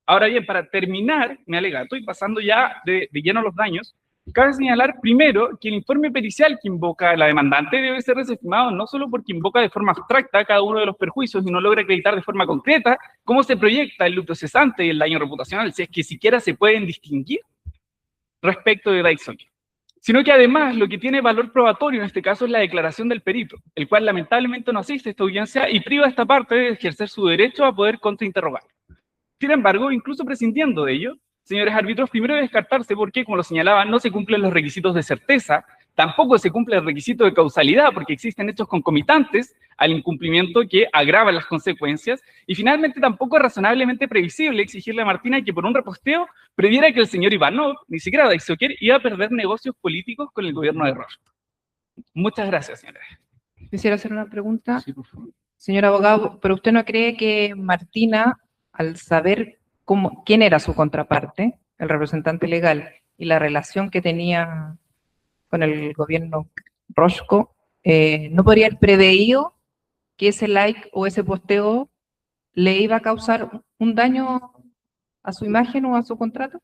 Ahora bien, para terminar mi alegato y pasando ya de lleno a los daños, cabe señalar primero que el informe pericial que invoca la demandante debe ser desestimado no solo porque invoca de forma abstracta cada uno de los perjuicios y no logra acreditar de forma concreta cómo se proyecta el lucro cesante y el daño reputacional, si es que siquiera se pueden distinguir respecto de Dysoccer, sino que además lo que tiene valor probatorio en este caso es la declaración del perito, el cual lamentablemente no asiste a esta audiencia y priva a esta parte de ejercer su derecho a poder contrainterrogar. Sin embargo, incluso prescindiendo de ello, señores árbitros, primero debe descartarse porque, como lo señalaba, no se cumplen los requisitos de certeza, tampoco se cumple el requisito de causalidad porque existen hechos concomitantes al incumplimiento que agravan las consecuencias, y finalmente tampoco es razonablemente previsible exigirle a Martina que por un reposteo previera que el señor Ivanov, ni siquiera Dysoccer, iba a perder negocios políticos con el gobierno de Rocha. Muchas gracias, señores. Quisiera hacer una pregunta. Sí, por favor. Señor abogado, ¿pero usted no cree que Martina, al saber quién era su contraparte, el representante legal, y la relación que tenía con el gobierno Rosco, no podría haber preveído que ese like o ese posteo le iba a causar un daño a su imagen o a su contrato?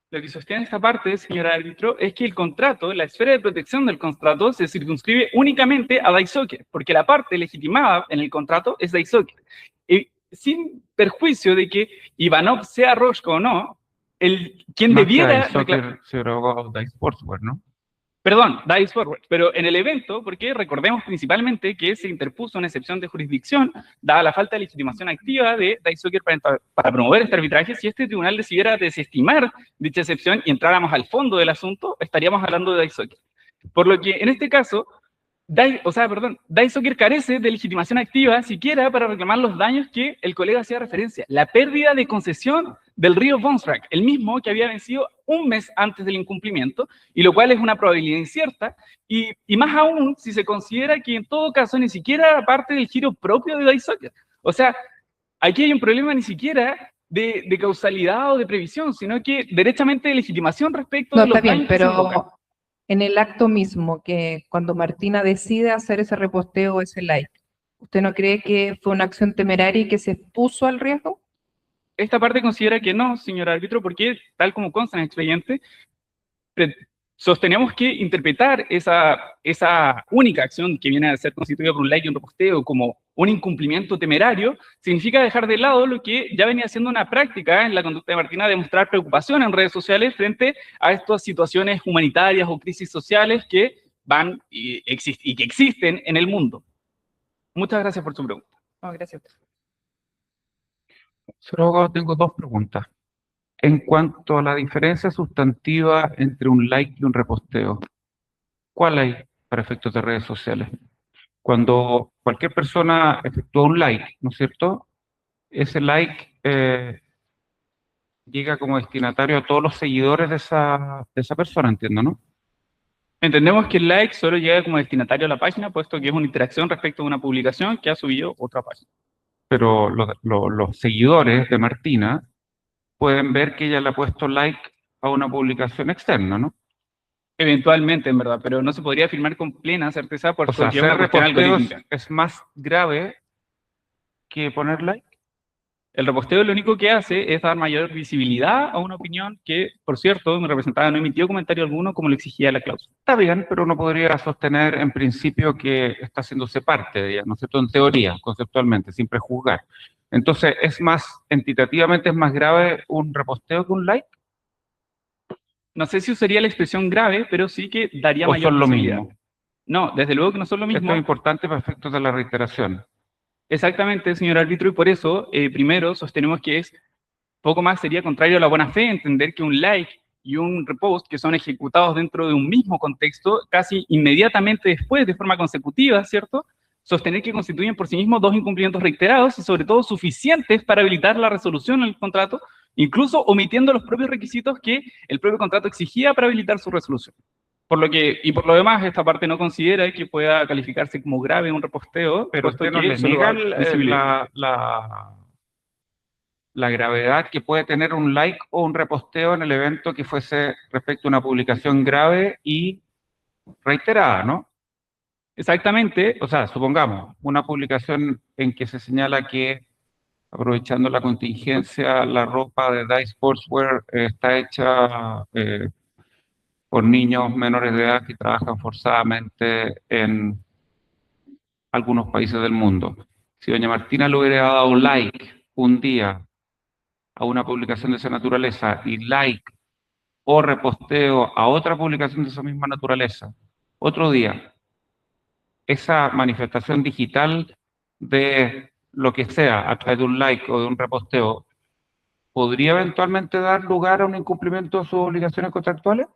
Lo que sostiene esta parte, señor árbitro, es que el contrato, la esfera de protección del contrato, se circunscribe únicamente a Dysoccer, porque la parte legitimada en el contrato es Dysoccer. Y sin perjuicio de que Ivanov sea Rosco o no, quien debiera... Señor abogado, Dysportswear, ¿no? Perdón, Dice Forward, pero en el evento, porque recordemos principalmente que se interpuso una excepción de jurisdicción, dada la falta de legitimación activa de Dysoccer para promover este arbitraje, si este tribunal decidiera desestimar dicha excepción y entráramos al fondo del asunto, estaríamos hablando de Dysoccer. Por lo que en este caso, Dysoccer carece de legitimación activa siquiera para reclamar los daños que el colega hacía referencia. La pérdida de concesión del río Bonsrak, el mismo que había vencido un mes antes del incumplimiento, y lo cual es una probabilidad incierta, y más aún si se considera que en todo caso ni siquiera era parte del giro propio de Dysoccer. O sea, aquí hay un problema ni siquiera de causalidad o de previsión, sino que derechamente de legitimación respecto de los está bien, daños que se invocan. pero en el acto mismo, que cuando Martina decide hacer ese reposteo o ese like, ¿usted no cree que fue una acción temeraria y que se expuso al riesgo? Esta parte considera que no, señor árbitro, porque tal como consta en el expediente, sostenemos que interpretar esa única acción que viene a ser constituida por un like y un reposteo como un incumplimiento temerario, significa dejar de lado lo que ya venía siendo una práctica en la conducta de Martina de mostrar preocupación en redes sociales frente a estas situaciones humanitarias o crisis sociales que van y que existen en el mundo. Muchas gracias por su pregunta. No, gracias. Señor abogado, tengo dos preguntas. En cuanto a la diferencia sustantiva entre un like y un reposteo, ¿cuál hay para efectos de redes sociales? Cuando cualquier persona efectúa un like, ¿no es cierto? Ese like llega como destinatario a todos los seguidores de esa persona, entiendo, ¿no? Entendemos que el like solo llega como destinatario a la página, puesto que es una interacción respecto a una publicación que ha subido otra página. Pero los seguidores de Martina pueden ver que ella le ha puesto like a una publicación externa, ¿no? Eventualmente, en verdad, pero no se podría afirmar con plena certeza por O sea, que es una hacer cuestión reposteos algorítmica. es más grave que poner like. El reposteo lo único que hace es dar mayor visibilidad a una opinión que, por cierto, mi representada no emitió comentario alguno como lo exigía la cláusula. Está bien, pero uno podría sostener en principio que está haciéndose parte de ella, ¿no es cierto? En teoría, conceptualmente, sin prejuzgar. Entonces, entitativamente es más grave un reposteo que un like, No sé si usaría la expresión grave, pero sí que daría o mayor son lo visibilidad. mismo. No, desde luego que no son lo Esto mismo. es importante para efectos de la reiteración. Exactamente, señor árbitro, y por eso, primero, sostenemos que poco más sería contrario a la buena fe entender que un like y un repost, que son ejecutados dentro de un mismo contexto, casi inmediatamente después, de forma consecutiva, ¿cierto? Sostener que constituyen por sí mismos dos incumplimientos reiterados y sobre todo suficientes para habilitar la resolución del contrato, incluso omitiendo los propios requisitos que el propio contrato exigía para habilitar su resolución. Por lo que, y por lo demás, esta parte no considera que pueda calificarse como grave un reposteo, Pero puesto usted no que le solo niega da visibilidad. la gravedad que puede tener un like o un reposteo en el evento que fuese respecto a una publicación grave y reiterada, ¿no? Exactamente. O sea, supongamos, una publicación en que se señala que, aprovechando la contingencia, la ropa de Dice Sportswear está hecha por niños menores de edad que trabajan forzadamente en algunos países del mundo. Si doña Martina le hubiera dado like un día a una publicación de esa naturaleza y like o reposteo a otra publicación de esa misma naturaleza, otro día, esa manifestación digital de lo que sea a través de un like o de un reposteo, ¿podría eventualmente dar lugar a un incumplimiento de sus obligaciones contractuales?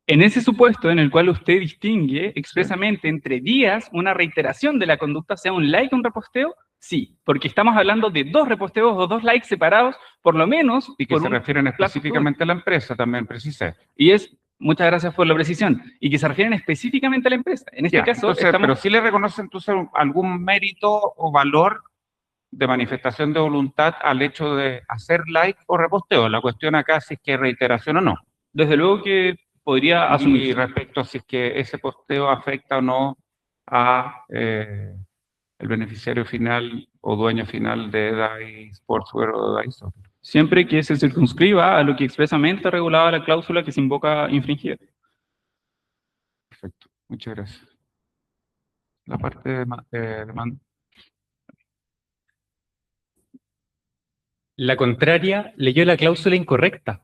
En ese supuesto en el cual usted distingue expresamente entre días una reiteración de la conducta, sea un like o un reposteo, sí, porque estamos hablando de dos reposteos o dos likes separados, por lo menos. Y que se refieren específicamente a la empresa, también precisé. Y muchas gracias por la precisión, y que se refieren específicamente a la empresa. En este caso, entonces, pero sí le reconoce entonces algún mérito o valor de manifestación de voluntad al hecho de hacer like o reposteo. La cuestión acá si es que reiteración o no. Desde luego que podría asumir. Y respecto a si es que ese posteo afecta o no a el beneficiario final o dueño final de DAI Sportswear o de DAI Software. Siempre que se circunscriba a lo que expresamente regulaba la cláusula que se invoca infringir. Perfecto, muchas gracias. La parte de demanda. La contraria leyó la cláusula incorrecta.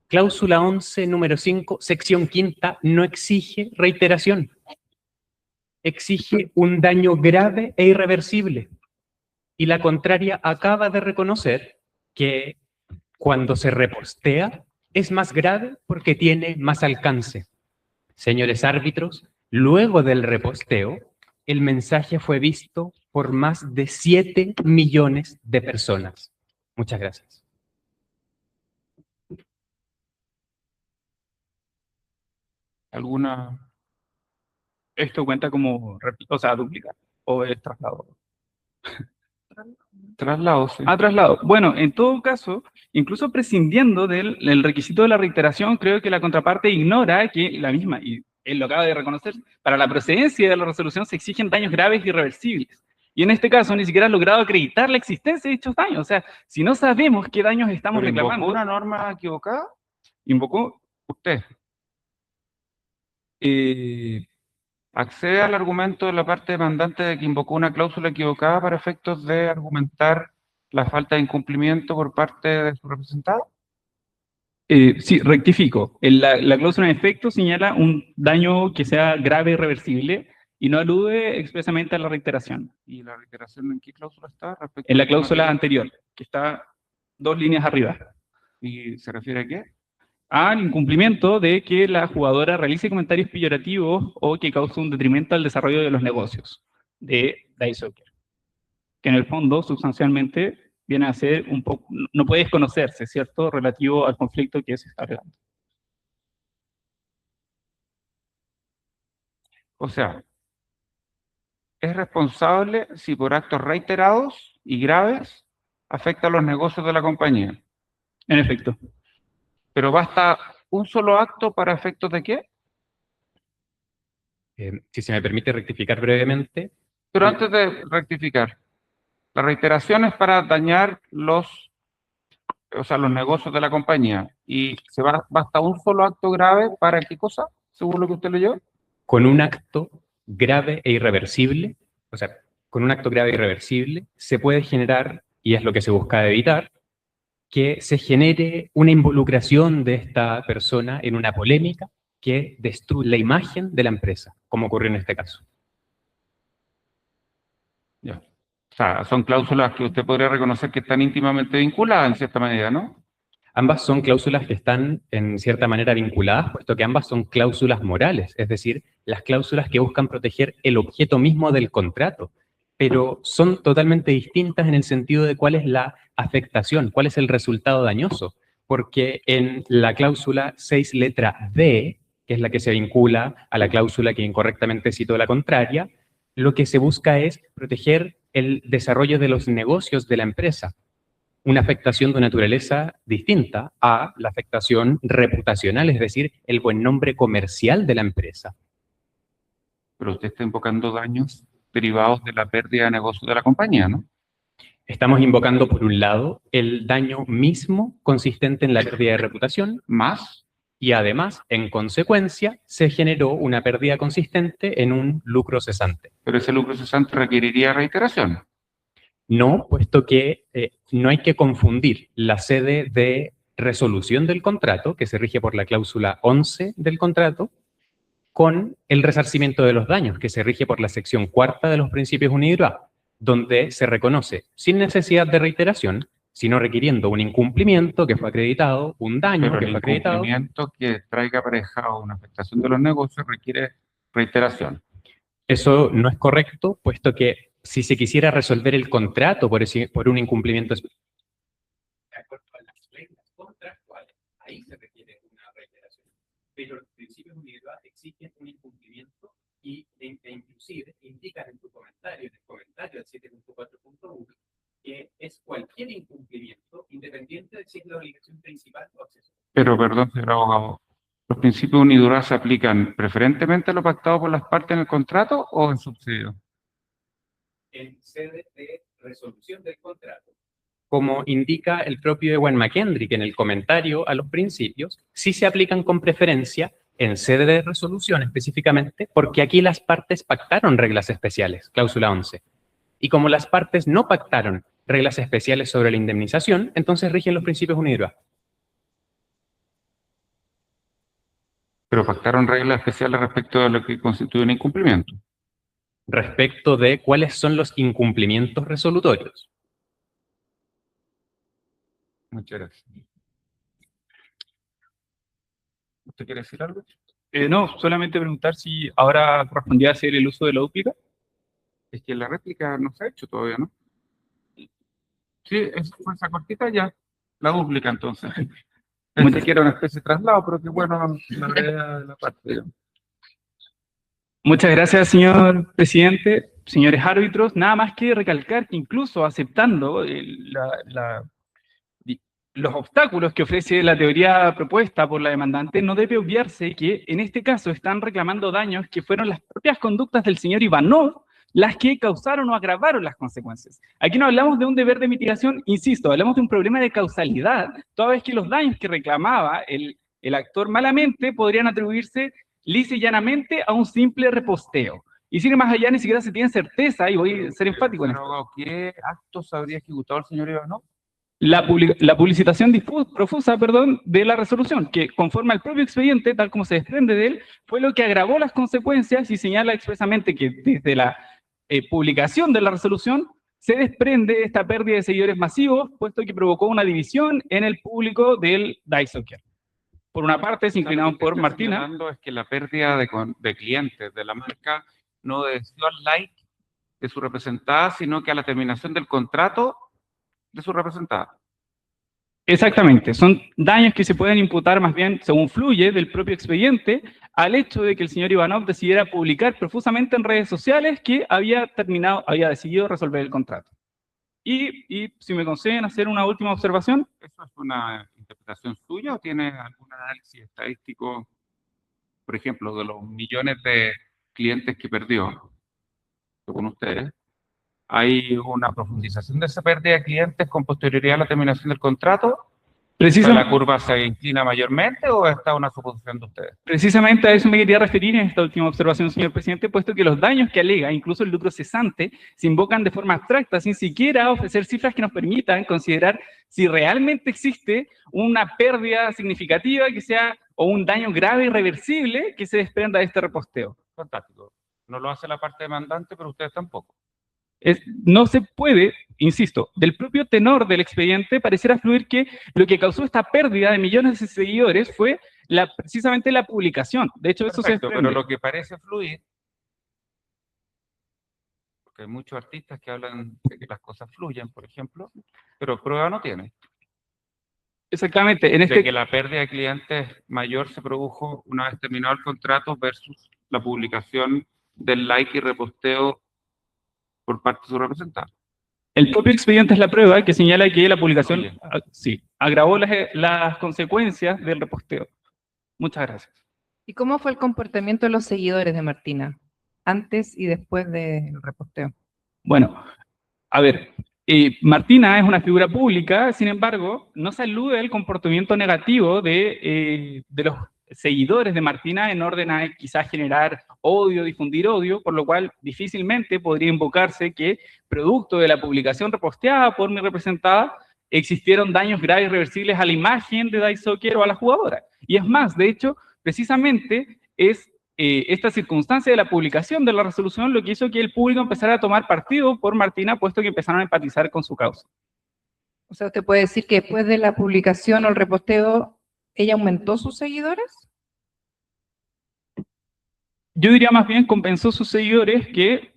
Cláusula 11, número 5, sección quinta, no exige reiteración. Exige un daño grave e irreversible. Y la contraria acaba de reconocer que cuando se repostea es más grave porque tiene más alcance. Señores árbitros, luego del reposteo, el mensaje fue visto por más de 7 millones de personas. Muchas gracias. ¿Alguna? ¿Esto cuenta como, duplicar o es traslado? Traslado, sí. Traslado. Bueno, en todo caso, incluso prescindiendo del requisito de la reiteración, creo que la contraparte ignora que la misma, y él lo acaba de reconocer, para la procedencia de la resolución se exigen daños graves e irreversibles. Y en este caso ni siquiera ha logrado acreditar la existencia de dichos daños. O sea, si no sabemos qué daños estamos reclamando... ¿Invocó una norma equivocada? ¿Invocó? Usted. ¿Accede al argumento de la parte demandante de que invocó una cláusula equivocada para efectos de argumentar la falta de incumplimiento por parte de su representado? Sí, rectifico. La cláusula en efecto señala un daño que sea grave e irreversible y no alude expresamente a la reiteración. ¿Y la reiteración en qué cláusula está? En la cláusula anterior, que está 2 líneas arriba. ¿Y se refiere a qué? Al incumplimiento de que la jugadora realice comentarios peyorativos o que cause un detrimento al desarrollo de los negocios de Dice Soccer. Que en el fondo, sustancialmente, viene a ser un poco, no puede desconocerse, ¿cierto?, relativo al conflicto que se está hablando. O sea, es responsable si por actos reiterados y graves afecta a los negocios de la compañía. En efecto. Pero basta un solo acto para efectos ¿de qué? Si se me permite rectificar brevemente. Pero antes de rectificar, la reiteración es para dañar los negocios de la compañía. ¿Y basta un solo acto grave para qué cosa, según lo que usted leyó? Con un acto grave e irreversible, o sea, con un acto grave e irreversible, se puede generar, y es lo que se busca evitar, que se genere una involucración de esta persona en una polémica que destruye la imagen de la empresa, como ocurrió en este caso. Ya. O sea, son cláusulas que usted podría reconocer que están íntimamente vinculadas en cierta medida, ¿no? Ambas son cláusulas que están en cierta manera vinculadas, puesto que ambas son cláusulas morales, es decir, las cláusulas que buscan proteger el objeto mismo del contrato, pero son totalmente distintas en el sentido de cuál es la afectación, cuál es el resultado dañoso, porque en la cláusula 6 letra D, que es la que se vincula a la cláusula que incorrectamente citó la contraria, lo que se busca es proteger el desarrollo de los negocios de la empresa, una afectación de naturaleza distinta a la afectación reputacional, es decir, el buen nombre comercial de la empresa. Pero usted está invocando daños derivados de la pérdida de negocios de la compañía, ¿no? Estamos invocando, por un lado, el daño mismo consistente en la pérdida de reputación, Más, y además, en consecuencia, se generó una pérdida consistente en un lucro cesante. pero ese lucro cesante requeriría reiteración. No, puesto que no hay que confundir la sede de resolución del contrato, que se rige por la cláusula 11 del contrato, con el resarcimiento de los daños, que se rige por la sección 4 de los principios UNIDROIT, donde se reconoce, sin necesidad de reiteración, sino requiriendo un incumplimiento que fue acreditado, un daño Pero que el fue acreditado. incumplimiento que traiga aparejado una afectación de los negocios requiere reiteración. Eso no es correcto, puesto que si se quisiera resolver el contrato por un incumplimiento de acuerdo a las reglas contractuales, ahí se requiere una reiteración. Pero los principios UNIDROIT exigen un incumplimiento e inclusive indican en tu comentario, en el comentario del 7.4.1, que es cualquier incumplimiento independiente de si es la obligación principal o accesoria. Pero, perdón, señor abogado, ¿los principios UNIDROIT se aplican preferentemente a lo pactado por las partes en el contrato o en subsidio? En sede de resolución del contrato. Como indica el propio Ewan McKendrick en el comentario a los principios, sí se aplican con preferencia en sede de resolución específicamente, porque aquí las partes pactaron reglas especiales, cláusula 11. Y como las partes no pactaron reglas especiales sobre la indemnización, entonces rigen los principios UNIDROIT. Pero pactaron reglas especiales respecto a lo que constituye un incumplimiento. Respecto de cuáles son los incumplimientos resolutorios. Muchas gracias. ¿Usted quiere decir algo? No, solamente preguntar si ahora correspondía hacer el uso de la dúplica. Es que la réplica no se ha hecho todavía, ¿no? Sí, fue esa cortita ya, la dúplica entonces. Pensé que era una especie de traslado, pero qué bueno la realidad de la parte, digamos. Muchas gracias, señor presidente, señores árbitros. Nada más que recalcar que incluso aceptando los obstáculos que ofrece la teoría propuesta por la demandante, no debe obviarse que en este caso están reclamando daños que fueron las propias conductas del señor Ivanov las que causaron o agravaron las consecuencias. Aquí no hablamos de un deber de mitigación, insisto, hablamos de un problema de causalidad, toda vez que los daños que reclamaba el actor malamente podrían atribuirse lisa y llanamente a un simple reposteo. Y sin ir más allá, ni siquiera se tiene certeza, y voy a ser enfático en esto. ¿Qué actos habría ejecutado el señor Ivanov? La publicitación profusa de la resolución, que conforme al propio expediente, tal como se desprende de él, fue lo que agravó las consecuencias y señala expresamente que desde la publicación de la resolución se desprende esta pérdida de seguidores masivos, puesto que provocó una división en el público del DICE Soccer. Por una parte, se inclinaron por Martina. Lo que está es que la pérdida de clientes de la marca no obedeció al like de su representada, sino que a la terminación del contrato de su representada. Exactamente, son daños que se pueden imputar más bien, según fluye del propio expediente, al hecho de que el señor Ivanov decidiera publicar profusamente en redes sociales que había decidido resolver el contrato. Y si me conceden hacer una última observación. ¿Eso es una interpretación suya o tiene algún análisis estadístico, por ejemplo, de los millones de clientes que perdió, según ustedes? ¿Hay una profundización de esa pérdida de clientes con posterioridad a la terminación del contrato? ¿La curva se inclina mayormente o está una suposición de ustedes? Precisamente a eso me quería referir en esta última observación, señor presidente, puesto que los daños que alega, incluso el lucro cesante, se invocan de forma abstracta, sin siquiera ofrecer cifras que nos permitan considerar si realmente existe una pérdida significativa que sea, o un daño grave e irreversible que se desprenda de este reposteo. Fantástico. No lo hace la parte demandante, pero ustedes tampoco. No se puede, insisto, del propio tenor del expediente pareciera fluir que lo que causó esta pérdida de millones de seguidores fue precisamente la publicación. De hecho, perfecto, eso se desprende. Pero lo que parece fluir, porque hay muchos artistas que hablan de que las cosas fluyen, por ejemplo, pero prueba no tiene. Exactamente. De que la pérdida de clientes mayor se produjo una vez terminado el contrato versus la publicación del like y reposteo por parte de su representante. El propio expediente es la prueba que señala que la publicación agravó las consecuencias del reposteo. Muchas gracias. ¿Y cómo fue el comportamiento de los seguidores de Martina antes y después del reposteo? Bueno, a ver, Martina es una figura pública, sin embargo, no se alude al comportamiento negativo de los seguidores de Martina en orden a quizás generar odio, difundir odio, por lo cual difícilmente podría invocarse que, producto de la publicación reposteada por mi representada, existieron daños graves y irreversibles a la imagen de DICE Soccer o a la jugadora. Y es más, de hecho, precisamente es esta circunstancia de la publicación de la resolución lo que hizo que el público empezara a tomar partido por Martina, puesto que empezaron a empatizar con su causa. O sea, ¿usted puede decir que después de la publicación o el reposteo, ella aumentó sus seguidores? Yo diría más bien compensó sus seguidores que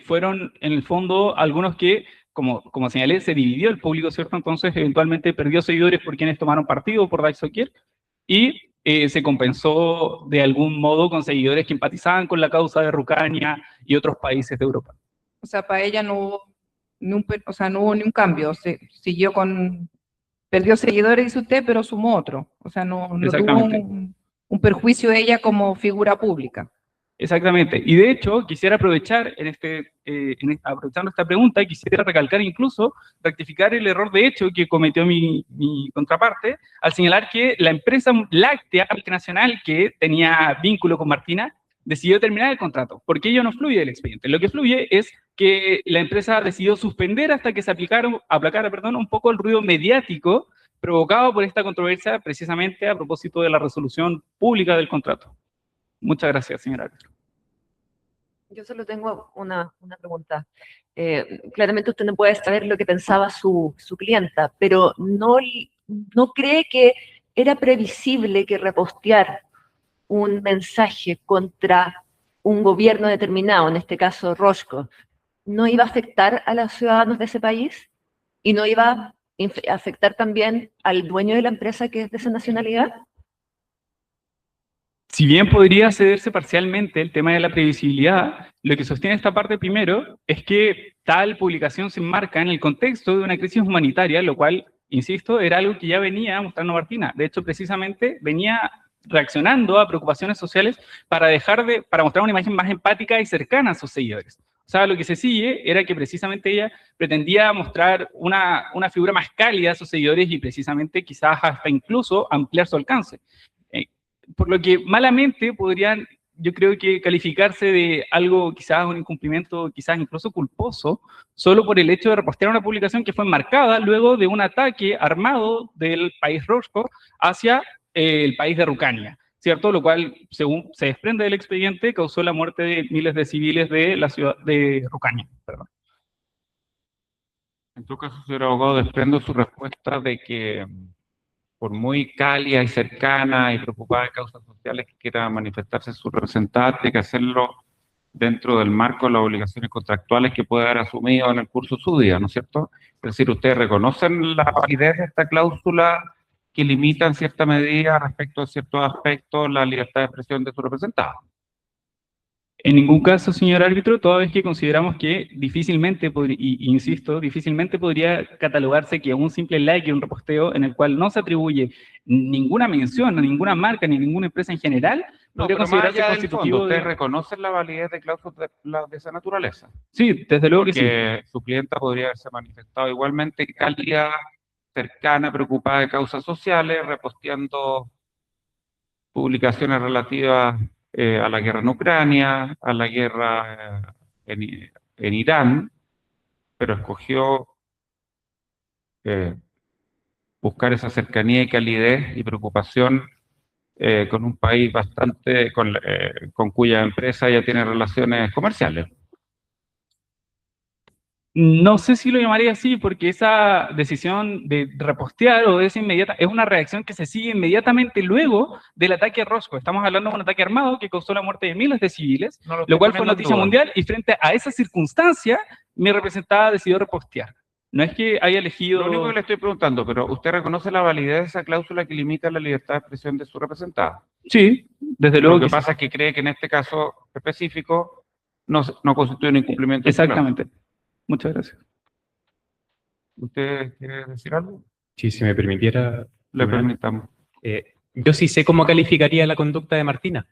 fueron, en el fondo, algunos que, como señalé, se dividió el público, ¿cierto? Entonces, eventualmente perdió seguidores por quienes tomaron partido por DICE Soccer y se compensó de algún modo con seguidores que empatizaban con la causa de Rucania y otros países de Europa. O sea, para ella no hubo ni un cambio, siguió con... Perdió seguidores, dice usted, pero sumó otro. O sea, no tuvo un perjuicio de ella como figura pública. Exactamente. Y de hecho, quisiera aprovechar, aprovechando esta pregunta, quisiera recalcar incluso, rectificar el error de hecho que cometió mi contraparte, al señalar que la empresa láctea multinacional que tenía vínculo con Martina decidió terminar el contrato, porque ello no fluye del expediente. Lo que fluye es que la empresa decidió suspender hasta que se aplacara un poco el ruido mediático provocado por esta controversia, precisamente a propósito de la resolución pública del contrato. Muchas gracias, señora árbitro. Yo solo tengo una pregunta. Claramente usted no puede saber lo que pensaba su clienta, pero ¿no cree que era previsible que repostear un mensaje contra un gobierno determinado, en este caso Roșco, no iba a afectar a los ciudadanos de ese país? ¿Y no iba a afectar también al dueño de la empresa que es de esa nacionalidad? Si bien podría cederse parcialmente el tema de la previsibilidad, lo que sostiene esta parte primero es que tal publicación se enmarca en el contexto de una crisis humanitaria, lo cual, insisto, era algo que ya venía mostrando Martina. De hecho, precisamente venía reaccionando a preocupaciones sociales para mostrar una imagen más empática y cercana a sus seguidores. O sea, lo que se sigue era que precisamente ella pretendía mostrar una figura más cálida a sus seguidores y precisamente quizás hasta incluso ampliar su alcance. Por lo que malamente podrían, yo creo que calificarse de algo, quizás un incumplimiento, quizás incluso culposo, solo por el hecho de repostear una publicación que fue enmarcada luego de un ataque armado del país Roșco hacia el país de Rucania, ¿cierto? Lo cual, según se desprende del expediente, causó la muerte de miles de civiles de la ciudad de Rucania. Perdón. En todo caso, señor abogado, desprendo su respuesta de que por muy cálida y cercana y preocupada de causas sociales que quiera manifestarse su representante, hay que hacerlo dentro del marco de las obligaciones contractuales que puede haber asumido en el curso de su vida, ¿no es cierto? Es decir, ¿ustedes reconocen la validez de esta cláusula que limita en cierta medida respecto a ciertos aspectos la libertad de expresión de su representado? En ningún caso, señor árbitro, toda vez que consideramos que difícilmente, insisto, difícilmente podría catalogarse que un simple like y un reposteo en el cual no se atribuye ninguna mención a ninguna marca ni ninguna empresa en general, No, podría pero más considerarse allá del constitutivo fondo, ¿ustedes de... reconocen la validez de cláusulas de esa naturaleza? Sí, desde luego que sí. Porque su clienta podría haberse manifestado igualmente cálida, cercana, preocupada de causas sociales, reposteando publicaciones relativas a la guerra en Ucrania, a la guerra en Irán, pero escogió buscar esa cercanía y calidez y preocupación con un país bastante, con cuya empresa ya tiene relaciones comerciales. No sé si lo llamaría así, porque esa decisión de repostear o de esa inmediata es una reacción que se sigue inmediatamente luego del ataque a Roscoe. Estamos hablando de un ataque armado que causó la muerte de miles de civiles, No lo lo estoy cual fue poniendo en noticia duda. mundial, y frente a esa circunstancia, mi representada decidió repostear. No es que haya elegido... Lo único que le estoy preguntando, pero ¿usted reconoce la validez de esa cláusula que limita la libertad de expresión de su representado? Sí, desde luego Lo que que sí. pasa es que cree que en este caso específico no constituye un incumplimiento de esa cláusula. Exactamente. Muchas gracias. ¿Usted quiere decir algo? Sí, si me permitiera. Le permitamos. Yo sí sé cómo calificaría la conducta de Martina.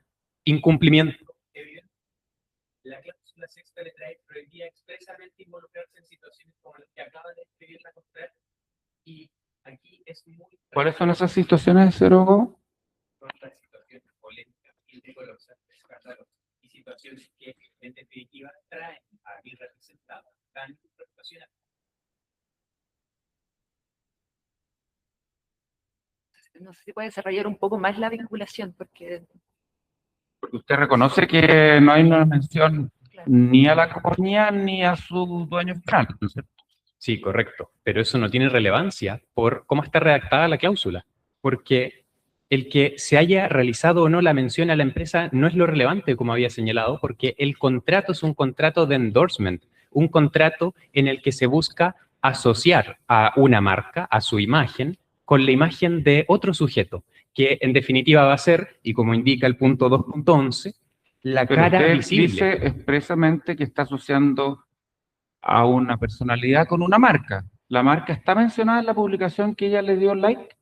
Incumplimiento. La cláusula sexta le trae prohibida expresamente involucrarse en situaciones como las que acaba de describir la contraria. Y aquí es muy... ¿Cuáles son esas situaciones, señor abogado? Son las situaciones polémicas, indecorosas, escandalosas y situaciones que, en definitiva, traen a mi representado daño reputacional. No sé si puede desarrollar un poco más la vinculación, porque Porque usted reconoce que no hay una mención claro, ni a la compañía ni a su dueño final, ¿no es cierto? Sí, correcto. Pero eso no tiene relevancia por cómo está redactada la cláusula. Porque el que se haya realizado o no la mención a la empresa no es lo relevante, como había señalado, porque el contrato es un contrato de endorsement, un contrato en el que se busca asociar a una marca, a su imagen, con la imagen de otro sujeto, que en definitiva va a ser, y como indica el punto 2.11, la Pero cara usted visible. dice expresamente que está asociando a una personalidad con una marca. ¿La marca está mencionada en la publicación que ella le dio like?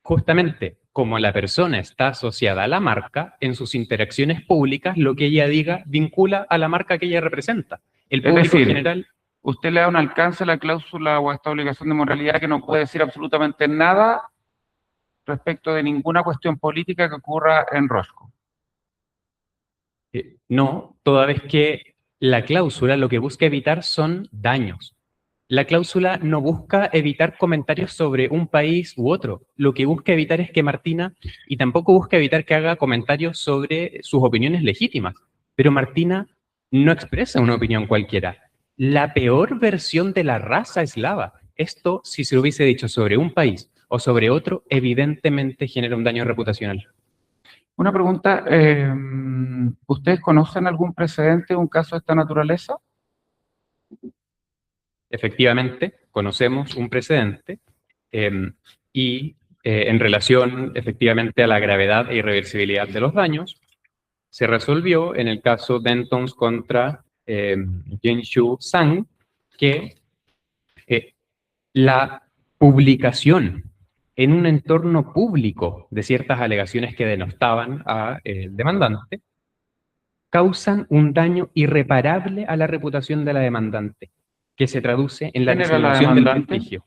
Justamente, como la persona está asociada a la marca, en sus interacciones públicas, lo que ella diga vincula a la marca que ella representa. El Es público en decir, general... usted le da un alcance a la cláusula o a esta obligación de moralidad que no puede decir absolutamente nada respecto de ninguna cuestión política que ocurra en Roscoe. No, toda vez que la cláusula lo que busca evitar son daños. La cláusula no busca evitar comentarios sobre un país u otro. Lo que busca evitar es que Martina, y tampoco busca evitar que haga comentarios sobre sus opiniones legítimas. Pero Martina no expresa una opinión cualquiera. La peor versión de la raza eslava. Esto, si se lo hubiese dicho sobre un país o sobre otro, evidentemente genera un daño reputacional. Una pregunta, ¿ustedes conocen algún precedente de un caso de esta naturaleza? Efectivamente, conocemos un precedente y en relación efectivamente a la gravedad e irreversibilidad de los daños, se resolvió en el caso Dentons contra Jinshu Sang que la publicación en un entorno público de ciertas alegaciones que denostaban al demandante causan un daño irreparable a la reputación de la demandante, que se traduce en la ¿Quién era la disminución del demandante? prestigio.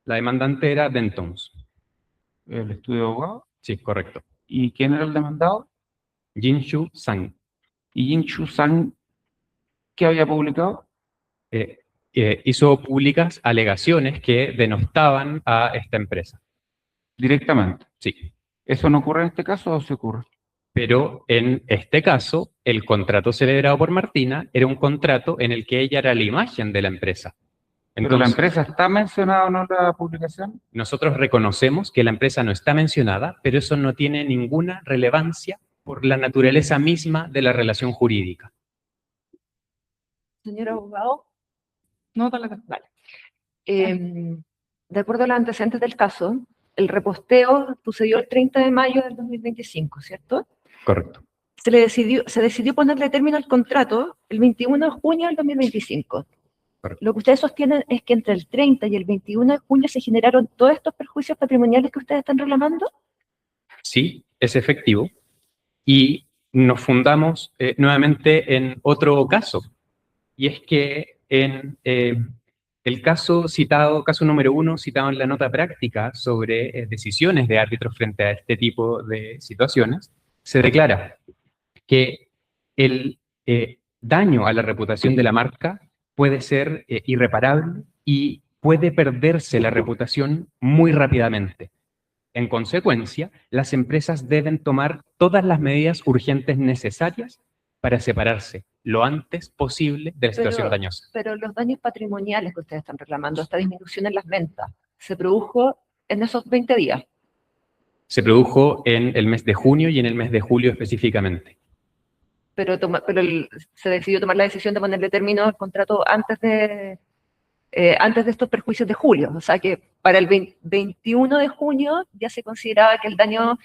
La demandante era Dentons. ¿El estudio de abogado? Sí, correcto. ¿Y quién era el demandado? Jinshu Sang. ¿Y Jinshu Sang qué había publicado? Hizo públicas alegaciones que denostaban a esta empresa. Directamente. Sí. ¿Eso no ocurre en este caso o sí ocurre? Pero en este caso, el contrato celebrado por Martina era un contrato en el que ella era la imagen de la empresa. ¿Pero la Entonces, empresa está mencionada o no en la publicación? nosotros reconocemos que la empresa no está mencionada, pero eso no tiene ninguna relevancia por la naturaleza misma de la relación jurídica. Señor abogado, No, dale. vale. De acuerdo a los antecedentes del caso, el reposteo sucedió el 30 de mayo del 2025, ¿cierto? Correcto. Se decidió ponerle término al contrato el 21 de junio del 2025. Correcto. Lo que ustedes sostienen es que entre el 30 y el 21 de junio se generaron todos estos perjuicios patrimoniales que ustedes están reclamando. Sí, es efectivo. Y nos fundamos nuevamente en otro caso. Y es que en el caso citado, caso número 1, citado en la nota práctica sobre decisiones de árbitros frente a este tipo de situaciones, se declara que el daño a la reputación de la marca puede ser irreparable y puede perderse la reputación muy rápidamente. En consecuencia, las empresas deben tomar todas las medidas urgentes necesarias para separarse lo antes posible de la situación dañosa. Pero los daños patrimoniales que ustedes están reclamando, esta disminución en las ventas, se produjo en esos 20 días. Se produjo en el mes de junio y en el mes de julio específicamente. Pero se decidió tomar la decisión de ponerle término al contrato antes de estos perjuicios de julio. O sea que para el 21 de junio ya se consideraba que el daño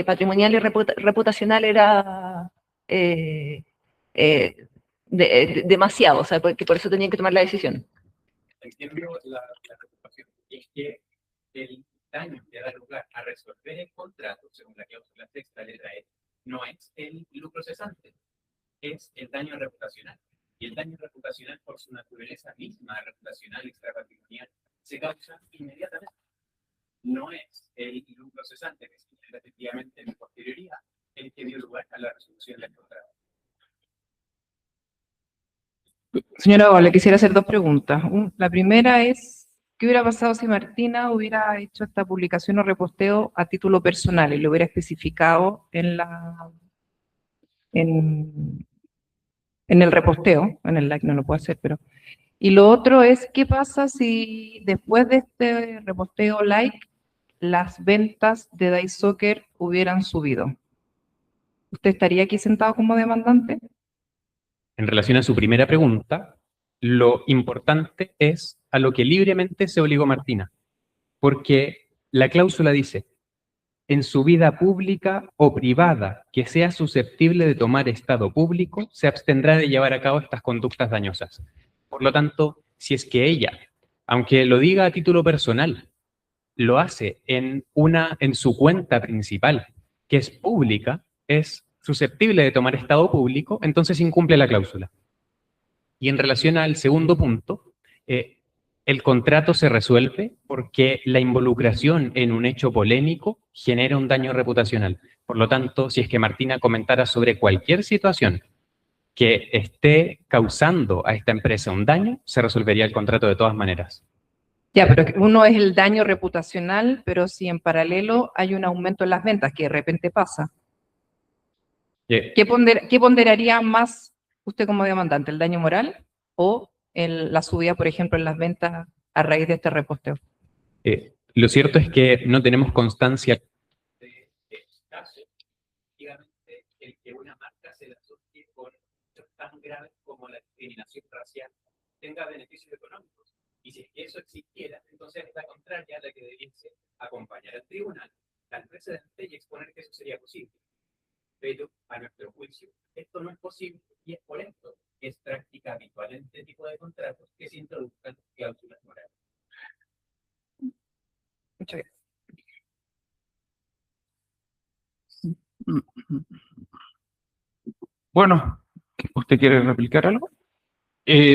patrimonial y reputacional era demasiado, o sea, que por eso tenían que tomar la decisión. Entiendo la preocupación. Es que el daño que da lugar a resolver el contrato, según la cláusula sexta letra E, no es el lucro cesante, es el daño reputacional. Y el daño reputacional, por su naturaleza misma, reputacional, extrapatrimonial, se causa inmediatamente. No es el lucro cesante, que se genera efectivamente en posterioridad, el que dio lugar a la resolución del contrato. Señora Abogado, le quisiera hacer dos preguntas. La primera es, ¿qué hubiera pasado si Martina hubiera hecho esta publicación o reposteo a título personal y lo hubiera especificado en el reposteo? En el like no lo puedo hacer, pero... Y lo otro es, ¿qué pasa si después de este reposteo like las ventas de Dice Soccer hubieran subido? ¿Usted estaría aquí sentado como demandante? En relación a su primera pregunta, lo importante es a lo que libremente se obligó Martina, porque la cláusula dice, en su vida pública o privada que sea susceptible de tomar estado público, se abstendrá de llevar a cabo estas conductas dañosas. Por lo tanto, si es que ella, aunque lo diga a título personal, lo hace en su cuenta principal, que es pública, es susceptible de tomar estado público, entonces incumple la cláusula. Y en relación al segundo punto, el contrato se resuelve porque la involucración en un hecho polémico genera un daño reputacional. Por lo tanto, si es que Martina comentara sobre cualquier situación que esté causando a esta empresa un daño, se resolvería el contrato de todas maneras. Ya, pero uno es el daño reputacional, pero si en paralelo hay un aumento en las ventas, que de repente pasa. ¿Qué ponderaría más usted como demandante, el daño moral o la subida, por ejemplo, en las ventas a raíz de este reposteo? Lo cierto es que no tenemos constancia de casos, efectivamente, el que una marca se la asocie con hechos tan graves como la discriminación racial tenga beneficios económicos. Y si es que eso existiera, entonces es la contraria a la que debiese acompañar al tribunal, al precedente y exponer que eso sería posible. Pero, a nuestro juicio, esto no es posible y es por esto que es práctica habitual en este tipo de contratos que se introduzcan cláusulas morales. Muchas gracias. Bueno, ¿usted quiere replicar algo?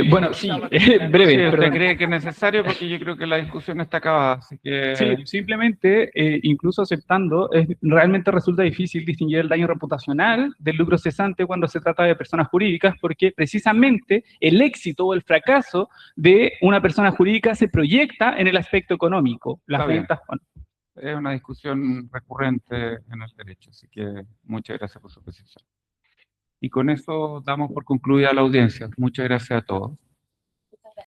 Bueno, sí, breve. Sí, ¿usted perdón. cree que es necesario? Porque yo creo que la discusión está acabada, así que... Sí, simplemente, incluso aceptando, realmente resulta difícil distinguir el daño reputacional del lucro cesante cuando se trata de personas jurídicas, porque precisamente el éxito o el fracaso de una persona jurídica se proyecta en el aspecto económico. Las Está bien. ventas, bueno. Es una discusión recurrente en el derecho, así que muchas gracias por su precisión. Y con eso damos por concluida la audiencia. Muchas gracias a todos.